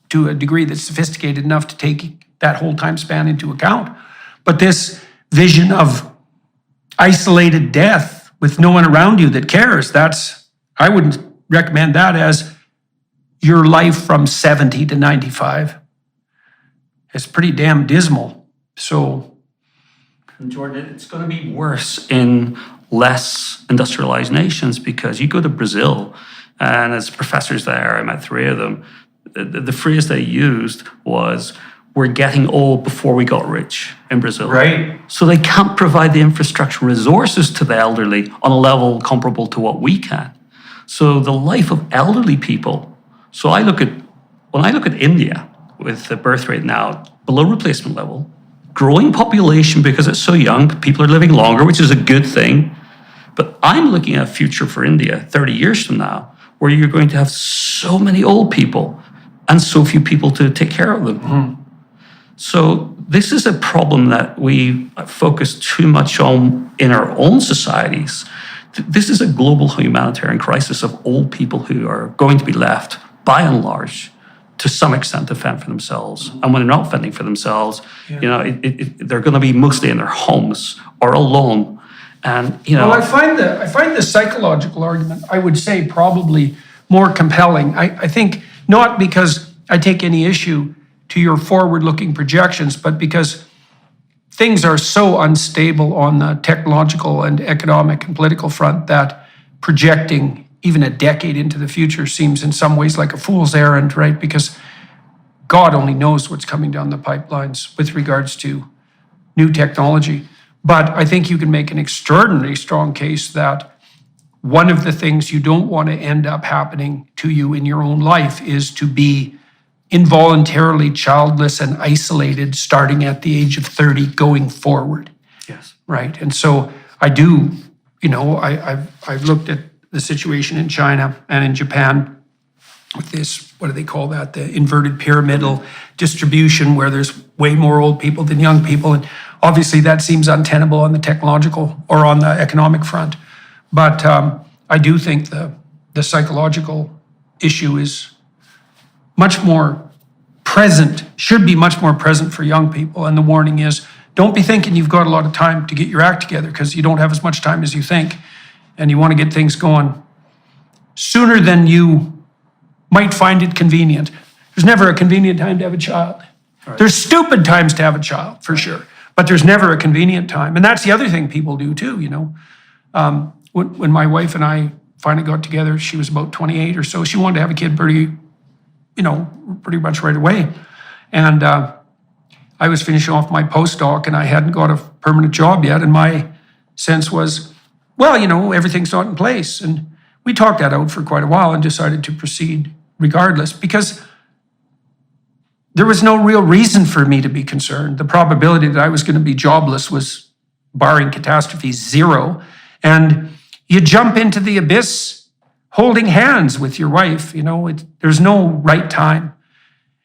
S1: to a degree that's sophisticated enough to take that whole time span into account. But this vision of isolated death with no one around you that cares, I wouldn't recommend that as your life from 70 to 95. It's pretty damn dismal. So,
S2: Jordan, it's going to be worse in less industrialized nations, because you go to Brazil, and as professors there, I met 3 of them, the phrase they used was, we're getting old before we got rich in Brazil.
S1: right.
S2: So they can't provide the infrastructure resources to the elderly on a level comparable to what we can. So the life of elderly people, when I look at India, with the birth rate now below replacement level, growing population because it's so young, people are living longer, which is a good thing. But I'm looking at a future for India 30 years from now, where you're going to have so many old people and so few people to take care of them. Mm-hmm. So this is a problem that we focus too much on in our own societies. This is a global humanitarian crisis of old people who are going to be left, by and large, to some extent to fend for themselves. And when they're not fending for themselves, they're going to be mostly in their homes or alone. And
S1: Well, I find the psychological argument, I would say, probably more compelling. I think not because I take any issue to your forward-looking projections, but because things are so unstable on the technological and economic and political front that projecting even a decade into the future seems in some ways like a fool's errand, right? Because God only knows what's coming down the pipelines with regards to new technology. But I think you can make an extraordinarily strong case that one of the things you don't want to end up happening to you in your own life is to be involuntarily childless and isolated starting at the age of 30 going forward.
S2: Yes.
S1: Right. And so I do, I've looked at the situation in China and in Japan with this, what do they call that? The inverted pyramidal distribution where there's way more old people than young people. And obviously that seems untenable on the technological or on the economic front. But I do think the psychological issue is much more present, should be much more present for young people. And the warning is, don't be thinking you've got a lot of time to get your act together, because you don't have as much time as you think. And you want to get things going sooner than you might find it convenient. There's never a convenient time to have a child. Right. There's stupid times to have a child, for sure. But there's never a convenient time. And that's the other thing people do too, When my wife and I finally got together, she was about 28 or so. She wanted to have a kid pretty much right away. And I was finishing off my postdoc and I hadn't got a permanent job yet. And my sense was, well, everything's not in place. And we talked that out for quite a while and decided to proceed regardless, because there was no real reason for me to be concerned. The probability that I was going to be jobless was, barring catastrophe, 0. And you jump into the abyss holding hands with your wife. There's no right time.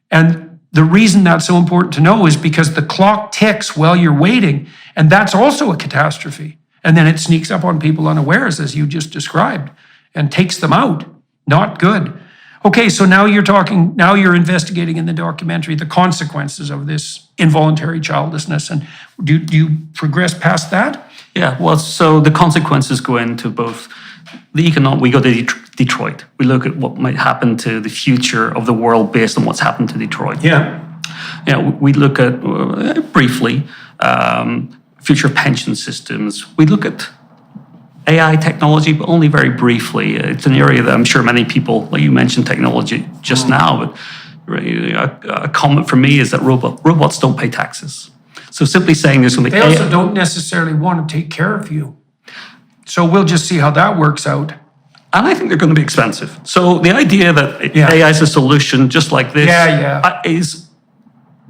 S1: And the reason that's so important to know is because the clock ticks while you're waiting, and that's also a catastrophe. And then it sneaks up on people unawares, as you just described, and takes them out. Not good. Okay, so now you're investigating in the documentary the consequences of this involuntary childlessness. And do you progress past that?
S2: Yeah, well, so the consequences go into both the economic. We go to Detroit. We look at what might happen to the future of the world based on what's happened to Detroit.
S1: Yeah.
S2: We look at, briefly, future pension systems. We look at AI technology, but only very briefly. It's an area that I'm sure many people, like you mentioned technology just now, but a comment for me is that robots don't pay taxes. So simply saying there's something...
S1: They also don't necessarily want to take care of you. So we'll just see how that works out.
S2: And I think they're going to be expensive. So the idea that AI is a solution just like this is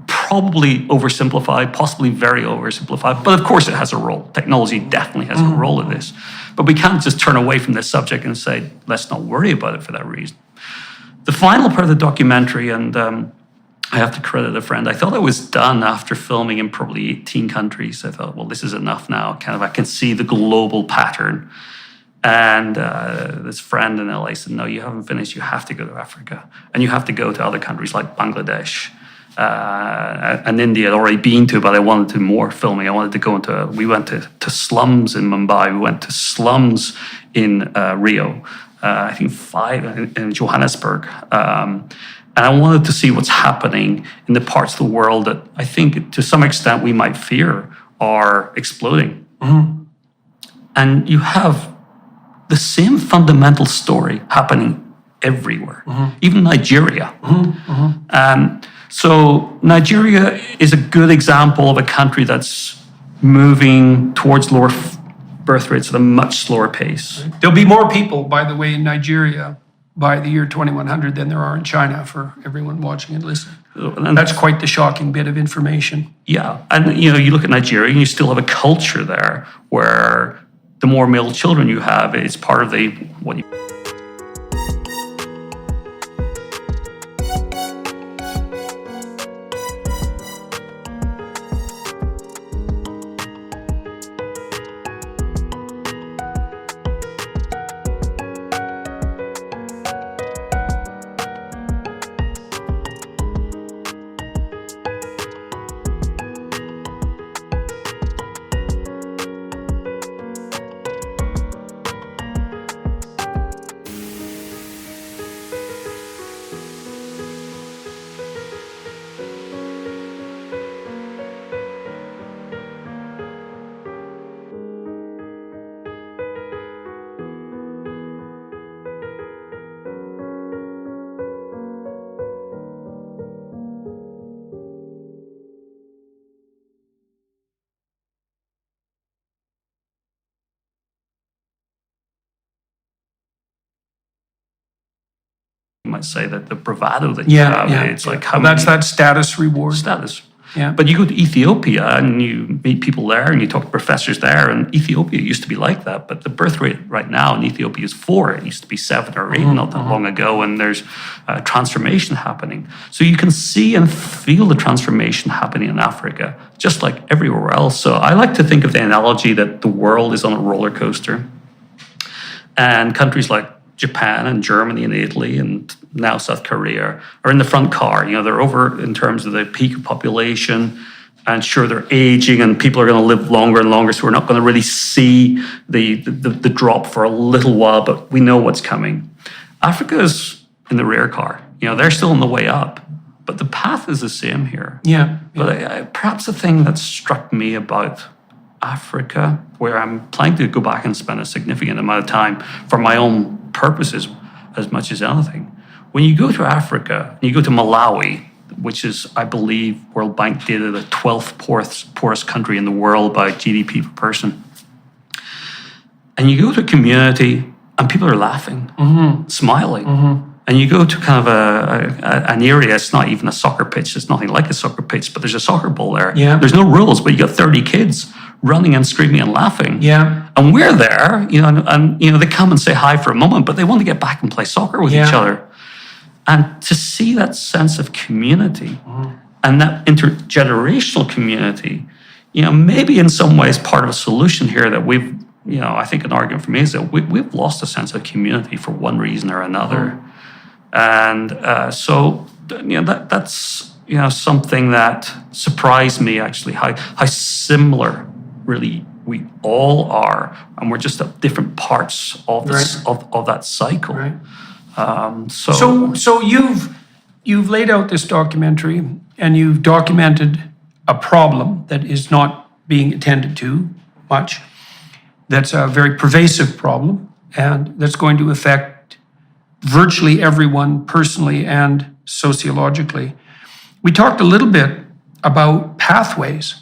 S2: probably oversimplified, possibly very oversimplified. But of course it has a role. Technology definitely has a role in this. But we can't just turn away from this subject and say, let's not worry about it for that reason. The final part of the documentary, and I have to credit a friend, I thought I was done after filming in probably 18 countries. I thought, well, this is enough now. I can see the global pattern. And this friend in LA said, no, you haven't finished. You have to go to Africa. And you have to go to other countries like Bangladesh. And India I'd already been to, but I wanted to more filming. I wanted to go into, we went to slums in Mumbai. We went to slums in Rio. I think 5 in Johannesburg. And I wanted to see what's happening in the parts of the world that I think to some extent we might fear are exploding. Mm-hmm. And you have the same fundamental story happening everywhere, even Nigeria. So Nigeria is a good example of a country that's moving towards lower birth rates at a much slower pace.
S1: There'll be more people, by the way, in Nigeria by the year 2100 than there are in China, for everyone watching and listening. And that's quite the shocking bit of information.
S2: Yeah, and you look at Nigeria and you still have a culture there where the more male children you have, it's part of what you... you might say that the bravado that you have, it's like how
S1: that's
S2: many
S1: that status reward.
S2: status.
S1: Yeah.
S2: But you go to Ethiopia and you meet people there and you talk to professors there, and Ethiopia used to be like that, but the birth rate right now in Ethiopia is 4. It used to be 7 or 8 not that long ago, and there's a transformation happening. So you can see and feel the transformation happening in Africa, just like everywhere else. So I like to think of the analogy that the world is on a roller coaster, and countries like Japan and Germany and Italy and now South Korea are in the front car. They're over in terms of the peak of population, and sure, they're aging and people are going to live longer and longer, so we're not going to really see the drop for a little while, but we know what's coming. Africa is in the rear car. They're still on the way up, but the path is the same here.
S1: Yeah.
S2: But perhaps the thing that struck me about Africa, where I'm planning to go back and spend a significant amount of time for my own purposes as much as anything. When you go to Africa, you go to Malawi, which is, I believe, World Bank data, the 12th poorest country in the world by GDP per person. And you go to a community and people are laughing, smiling. And you go to kind of an area, it's not even a soccer pitch, it's nothing like a soccer pitch, but there's a soccer ball there.
S1: Yeah.
S2: There's no rules, but you got 30 kids running and screaming and laughing.
S1: Yeah.
S2: And we're there, and they come and say hi for a moment, but they want to get back and play soccer with each other. And to see that sense of community and that intergenerational community, maybe in some ways part of a solution here that we've, I think an argument for me is that we've lost a sense of community for one reason or another. And so that's something that surprised me, actually, how similar really we all are, and we're just at different parts of this of that cycle.
S1: Right.
S2: So
S1: you've laid out this documentary, and you've documented a problem that is not being attended to much. That's a very pervasive problem, and that's going to affect virtually everyone personally and sociologically. We talked a little bit about pathways.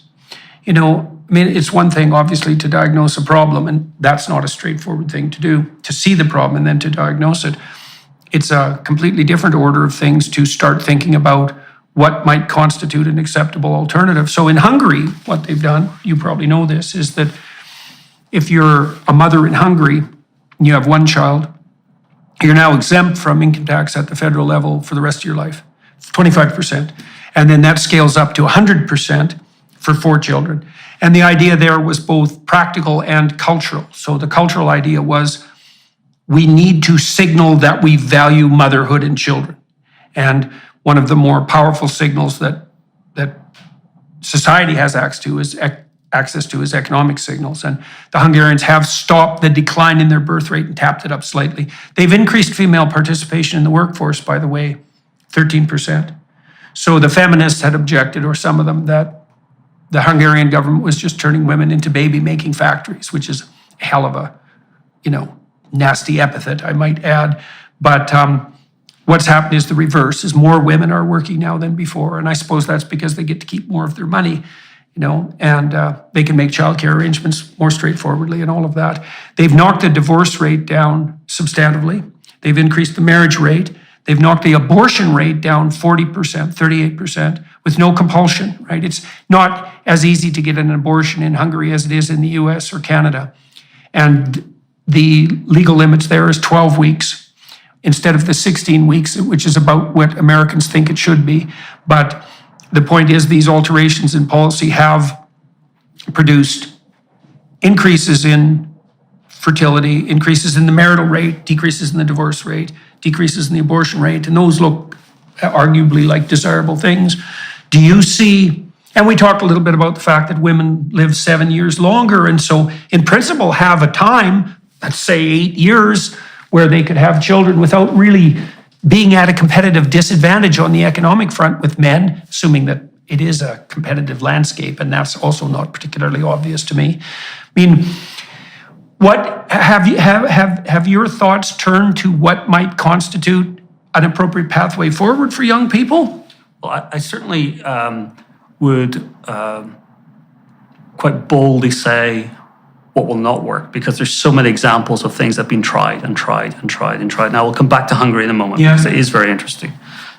S1: It's one thing, obviously, to diagnose a problem, and that's not a straightforward thing to do, to see the problem and then to diagnose it. It's a completely different order of things to start thinking about what might constitute an acceptable alternative. So in Hungary, what they've done, you probably know this, is that if you're a mother in Hungary and you have one child, you're now exempt from income tax at the federal level for the rest of your life, 25%. And then that scales up to 100% for 4 children. And the idea there was both practical and cultural. So the cultural idea was we need to signal that we value motherhood and children. And one of the more powerful signals that society has access to is economic signals. And the Hungarians have stopped the decline in their birth rate and tapped it up slightly. They've increased female participation in the workforce, by the way, 13%. So the feminists had objected, or some of them, that the Hungarian government was just turning women into baby-making factories, which is a hell of a, nasty epithet, I might add. But what's happened is the reverse, is more women are working now than before. And I suppose that's because they get to keep more of their money, and they can make childcare arrangements more straightforwardly and all of that. They've knocked the divorce rate down substantively. They've increased the marriage rate. They've knocked the abortion rate down 40%, 38%, with no compulsion, right? It's not as easy to get an abortion in Hungary as it is in the US or Canada. And the legal limits there is 12 weeks instead of the 16 weeks, which is about what Americans think it should be. But the point is, these alterations in policy have produced increases in fertility, increases in the marital rate, decreases in the divorce rate, decreases in the abortion rate, and those look arguably like desirable things. Do you see, and we talked a little bit about the fact that women live 7 years longer, and so in principle have a time, let's say 8 years, where they could have children without really being at a competitive disadvantage on the economic front with men, assuming that it is a competitive landscape, and that's also not particularly obvious to me. I mean, what have your thoughts turned to what might constitute an appropriate pathway forward for young people?
S2: Well, I certainly would quite boldly say what will not work, because there's so many examples of things that have been tried and tried and tried and tried. Now, we'll come back to Hungary in a moment, because it is very interesting.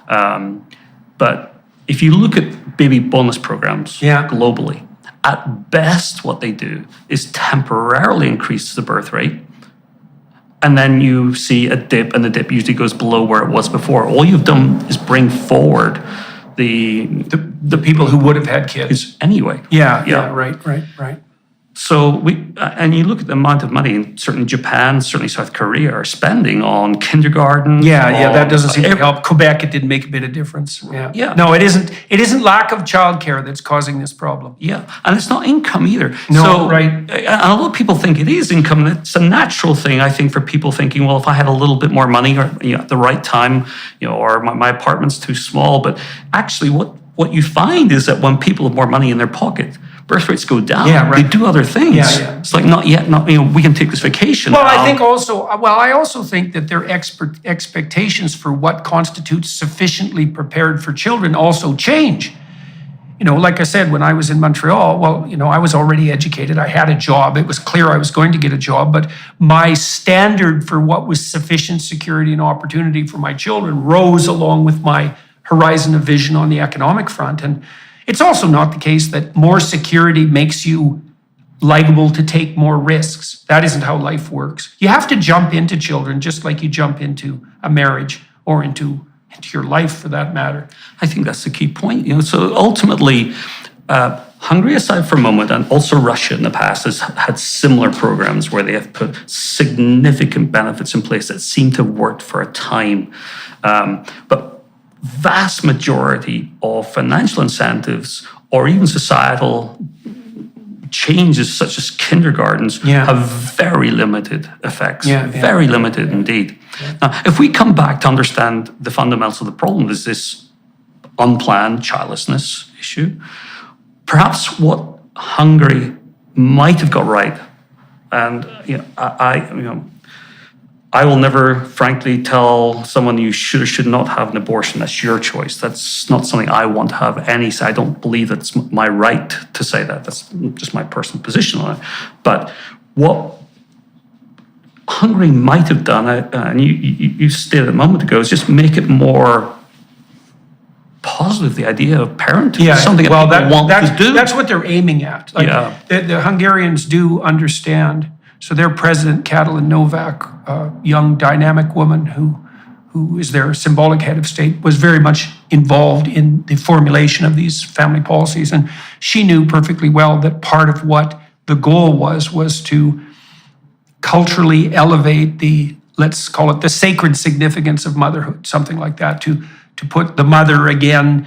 S2: But if you look at baby bonus programs globally, at best what they do is temporarily increase the birth rate, and then you see a dip, and the dip usually goes below where it was before. All you've done is bring forward the
S1: people who would have had kids
S2: anyway.
S1: Right.
S2: So and you look at the amount of money, certainly Japan, certainly South Korea, are spending on kindergarten.
S1: That doesn't seem to help. Quebec, it didn't make a bit of difference. No, it isn't. It isn't lack of childcare that's causing this problem.
S2: And it's not income either.
S1: No, right.
S2: And a lot of people think it is income. It's a natural thing, I think, for people thinking, well, if I had a little bit more money, or at the right time, or my apartment's too small. But actually, what you find is that when people have more money in their pocket, birth rates go down. They do other things. It's like, not yet, we can take this vacation.
S1: Well, I also think that their expectations for what constitutes sufficiently prepared for children also change. Like I said, when I was in Montreal, I was already educated. I had a job. It was clear I was going to get a job, but my standard for what was sufficient security and opportunity for my children rose along with my horizon of vision on the economic front. And it's also not the case that more security makes you liable to take more risks. That isn't how life works. You have to jump into children just like you jump into a marriage or into your life, for that matter.
S2: I think that's the key point. So ultimately, Hungary aside for a moment, and also Russia in the past, has had similar programs where they have put significant benefits in place that seem to have worked for a time. But vast majority of financial incentives or even societal changes, such as kindergartens, have very limited effects. Very limited indeed. Now, if we come back to understand the fundamentals of the problem, is this unplanned childlessness issue. Perhaps what Hungary might have got right, and I will never, frankly, tell someone you should or should not have an abortion. That's your choice. That's not something I want to have any say. I don't believe that's my right to say that. That's just my personal position on it. But what Hungary might have done, and you stated a moment ago, is just make it more positive, the idea of parenting. Something that people want to do.
S1: That's what they're aiming at. The Hungarians do understand. So their president, Katalin Novak, a young, dynamic woman who is their symbolic head of state, was very much involved in the formulation of these family policies. And she knew perfectly well that part of what the goal was to culturally elevate the, let's call it the sacred significance of motherhood, something like that, to put the mother again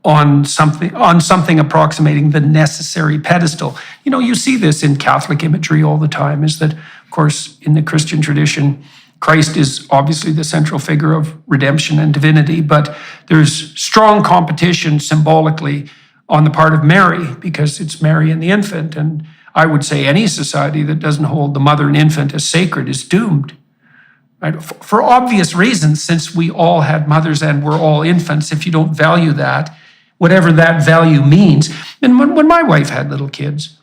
S1: on something approximating the necessary pedestal. You see this in Catholic imagery all the time, is that, of course, in the Christian tradition, Christ is obviously the central figure of redemption and divinity, but there's strong competition symbolically on the part of Mary, because it's Mary and the infant. And I would say any society that doesn't hold the mother and infant as sacred is doomed. Right? For obvious reasons, since we all had mothers and we're all infants, if you don't value that, whatever that value means. And when my wife had little kids,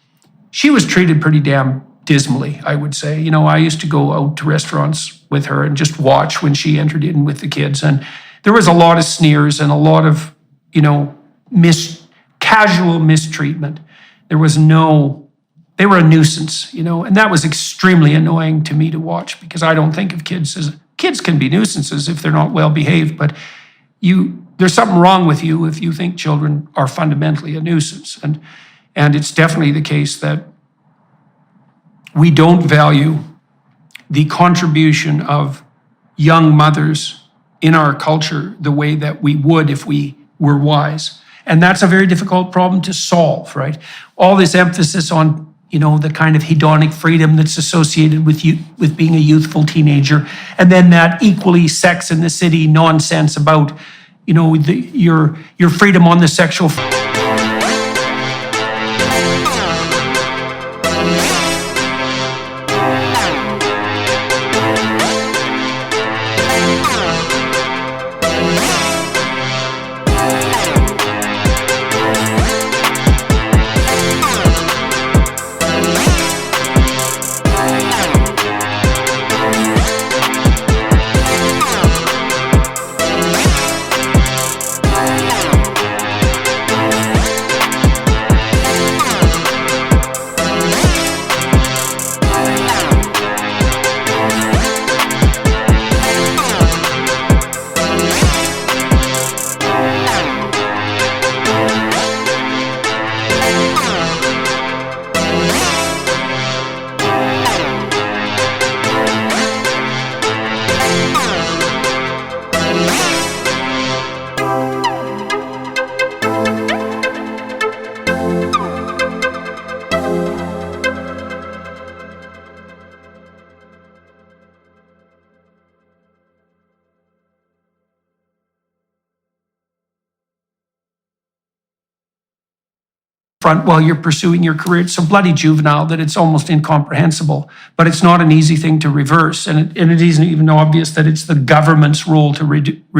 S1: she was treated pretty damn dismally, I would say. I used to go out to restaurants with her and just watch when she entered in with the kids. And there was a lot of sneers and a lot of, casual mistreatment. They were a nuisance, and that was extremely annoying to me to watch, because I don't think of kids can be nuisances if they're not well behaved, but there's something wrong with you if you think children are fundamentally a nuisance. And it's definitely the case that we don't value the contribution of young mothers in our culture the way that we would if we were wise. And that's a very difficult problem to solve, right? All this emphasis on, the kind of hedonic freedom that's associated with being a youthful teenager, and then that equally Sex in the City nonsense about your freedom on the sexual. front while you're pursuing your career. It's so bloody juvenile that it's almost incomprehensible. But it's not an easy thing to reverse. And it isn't even obvious that it's the government's role to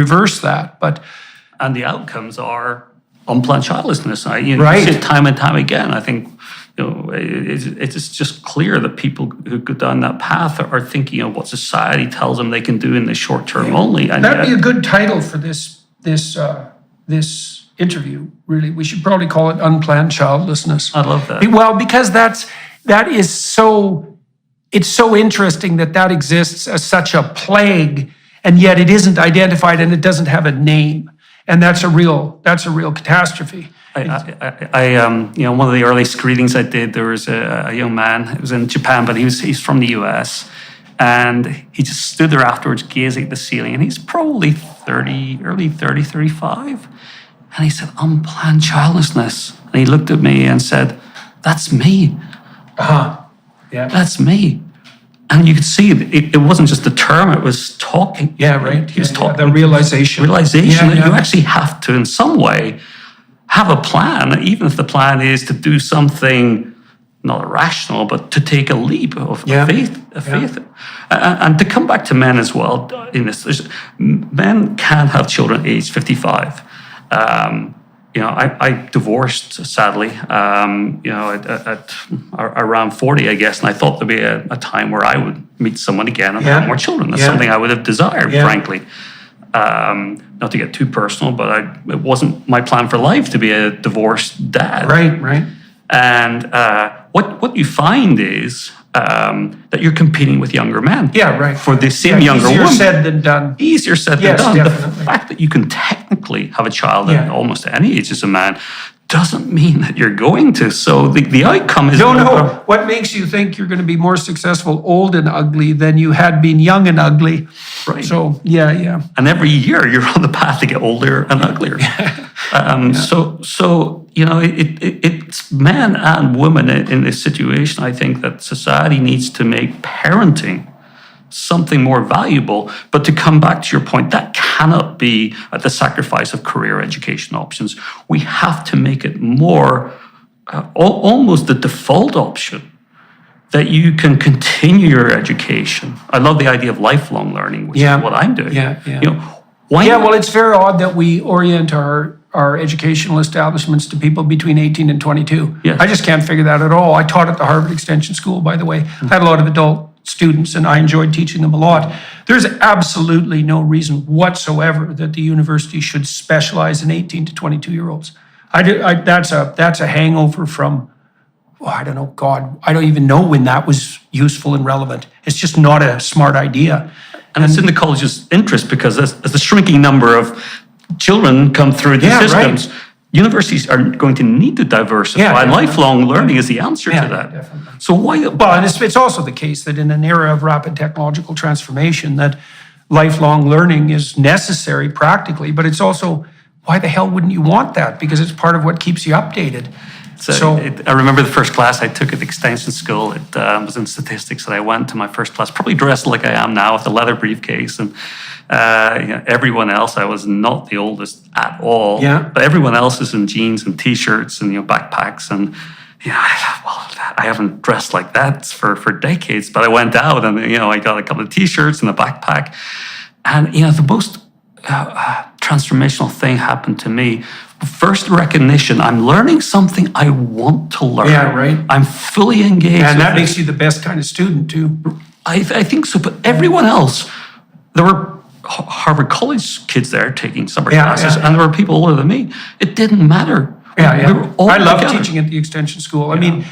S1: reverse that.
S2: And the outcomes are unplanned childlessness. You
S1: Right.
S2: see it time and time again. I think it's just clear that people who go down that path are thinking of what society tells them they can do in the short term only. And
S1: That'd be a good title for this interview, really. We should probably call it Unplanned Childlessness.
S2: I love that.
S1: Well, because it's so interesting that exists as such a plague, and yet it isn't identified and it doesn't have a name. And that's a real catastrophe.
S2: One of the early screenings I did, there was a young man, it was in Japan, but he's from the US. And he just stood there afterwards gazing at the ceiling, and he's probably 30, early 30, 35. And he said, unplanned childlessness. And he looked at me and said, that's me.
S1: Yeah.
S2: That's me. And you could see it wasn't just the term, it was talking.
S1: Yeah, right.
S2: He was talking.
S1: The realization.
S2: That you actually have to, in some way, have a plan, even if the plan is to do something not irrational, but to take a leap of faith. And to come back to men as well, in this, men can have children aged 55. I divorced, sadly, at around 40, I guess, and I thought there'd be a time where I would meet someone again and have more children. That's something I would have desired, frankly. Not to get too personal, but it wasn't my plan for life to be a divorced dad.
S1: Right.
S2: And what you find is that you're competing with younger men.
S1: Yeah, right.
S2: For the same younger woman.
S1: Easier said than done.
S2: Easier said than done.
S1: Definitely.
S2: The fact that you can technically have a child at almost any age as a man doesn't mean that you're going to. So the outcome is...
S1: No. What makes you think you're going to be more successful old and ugly than you had been young and ugly?
S2: Right.
S1: So, yeah.
S2: And every year you're on the path to get older and uglier. So it's men and women in this situation. I think that society needs to make parenting something more valuable. But to come back to your point, that cannot be at the sacrifice of career education options. We have to make it more almost the default option that you can continue your education. I love the idea of lifelong learning, which is what I'm doing.
S1: Well, it's very odd that we orient our educational establishments to people between 18 and 22.
S2: Yes.
S1: I just can't figure that at all. I taught at the Harvard Extension School, by the way. I had a lot of adult students, and I enjoyed teaching them a lot. There's absolutely no reason whatsoever that the university should specialize in 18 to 22-year-olds. That's a hangover from, I don't know, God, I don't even know when that was useful and relevant. It's just not a smart idea.
S2: And it's in the college's interest because as the shrinking number of children come through the systems, universities are going to need to diversify. Lifelong learning is the answer to that.
S1: Definitely.
S2: So why?
S1: Well, and it's also the case that in an era of rapid technological transformation, that lifelong learning is necessary practically, but it's also, why the hell wouldn't you want that? Because it's part of what keeps you updated.
S2: I remember the first class I took at the extension school. It was in statistics, and I went to my first class, probably dressed like I am now with a leather briefcase. And everyone else, I was not the oldest at all.
S1: Yeah.
S2: But everyone else is in jeans and t-shirts and backpacks. And I haven't dressed like that for decades. But I went out and I got a couple of t-shirts and a backpack. And the most transformational thing happened to me. First recognition, I'm learning something I want to learn.
S1: Yeah, right.
S2: I'm fully engaged.
S1: And that makes you the best kind of student too.
S2: I think so, but everyone else, there were Harvard College kids there taking summer classes, and there were people older than me. It didn't matter.
S1: Yeah.
S2: We were all
S1: I love
S2: together.
S1: teaching at the extension school. I mean,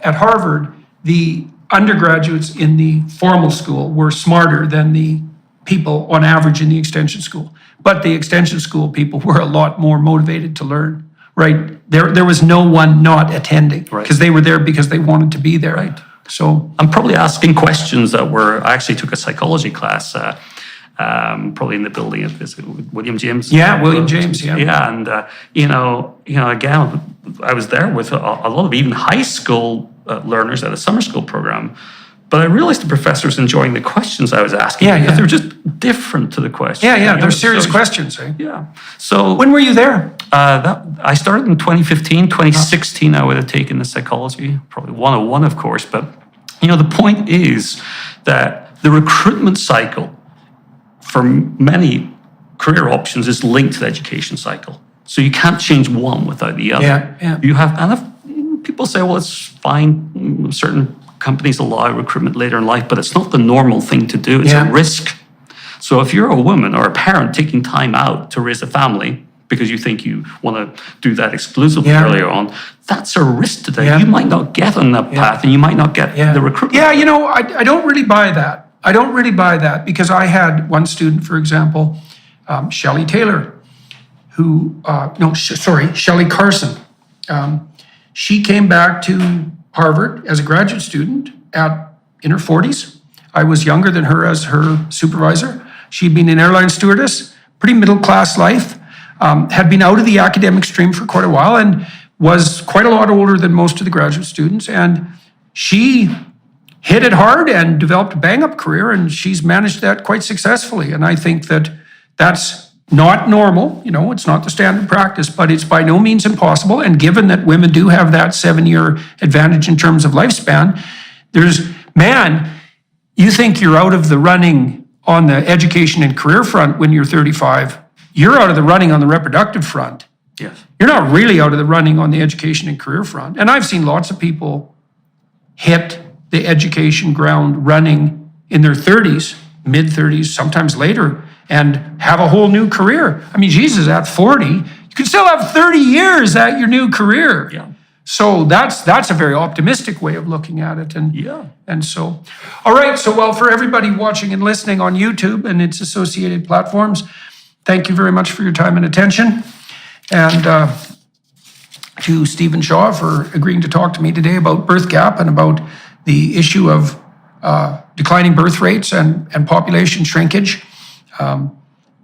S1: at Harvard, the undergraduates in the formal school were smarter than the people on average in the extension school. But the extension school people were a lot more motivated to learn, right? There was no one not attending because they were there because they wanted to be there.
S2: Right.
S1: So
S2: I'm probably asking questions that I actually took a psychology class, probably in the building of this William James.
S1: Yeah, William James, yeah.
S2: Yeah, and again, I was there with a lot of even high school learners at a summer school program. But I realized the professor's enjoying the questions I was asking because they're just different to the questions.
S1: They're serious questions, eh?
S2: Yeah. So
S1: When were you there?
S2: I started in 2015. 2016, I would have taken the psychology, probably 101, of course. But, the point is that the recruitment cycle for many career options is linked to the education cycle. So you can't change one without the other. You have, and if people say, well, it's fine. Certain companies allow recruitment later in life, but it's not the normal thing to do. It's a risk. So if you're a woman or a parent taking time out to raise a family because you think you want to do that exclusively earlier on, that's a risk today. You might not get on that path and you might not get the recruitment.
S1: I don't really buy that. I don't really buy that because I had one student, for example, Shelley Taylor, Shelley Carson. She came back to Harvard as a graduate student in her 40s. I was younger than her as her supervisor. She'd been an airline stewardess, pretty middle-class life, had been out of the academic stream for quite a while and was quite a lot older than most of the graduate students. And she hit it hard and developed a bang-up career, and she's managed that quite successfully. And I think that that's not normal, it's not the standard practice, but it's by no means impossible. And given that women do have that 7-year advantage in terms of lifespan, you think you're out of the running on the education and career front when you're 35, you're out of the running on the reproductive front.
S2: Yes.
S1: You're not really out of the running on the education and career front. And I've seen lots of people hit the education ground running in their 30s, mid-30s, sometimes later, and have a whole new career. I mean, Jesus, at 40, you can still have 30 years at your new career.
S2: Yeah.
S1: So that's a very optimistic way of looking at it. And so, all right. So, well, for everybody watching and listening on YouTube and its associated platforms, thank you very much for your time and attention. And to Stephen Shaw for agreeing to talk to me today about birth gap and about the issue of declining birth rates and population shrinkage.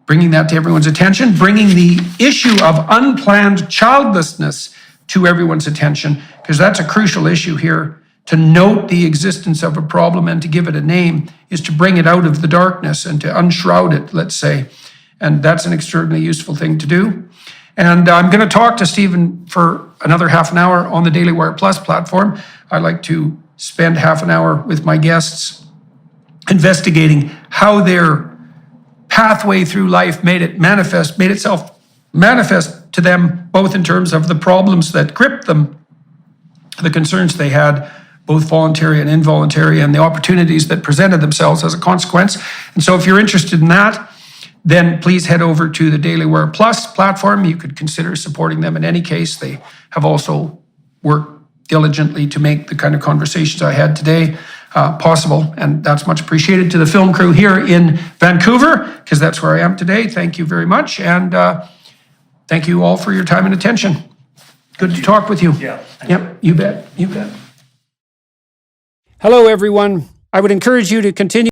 S1: Bringing that to everyone's attention, bringing the issue of unplanned childlessness to everyone's attention, because that's a crucial issue here. To note the existence of a problem and to give it a name is to bring it out of the darkness and to unshroud it, let's say. And that's an extremely useful thing to do. And I'm going to talk to Stephen for another half an hour on the Daily Wire Plus platform. I like to spend half an hour with my guests investigating how their pathway through life made itself manifest to them, both in terms of the problems that gripped them, the concerns they had, both voluntary and involuntary, and the opportunities that presented themselves as a consequence. And so if you're interested in that, then please head over to the Daily Wire Plus platform. You could consider supporting them in any case. They have also worked diligently to make the kind of conversations I had today possible, and that's much appreciated. To the film crew here in Vancouver, because that's where I am today, thank you very much, and thank you all for your time and attention. Good to talk with you.
S2: Yeah.
S1: Yep, you bet. Hello, everyone. I would encourage you to continue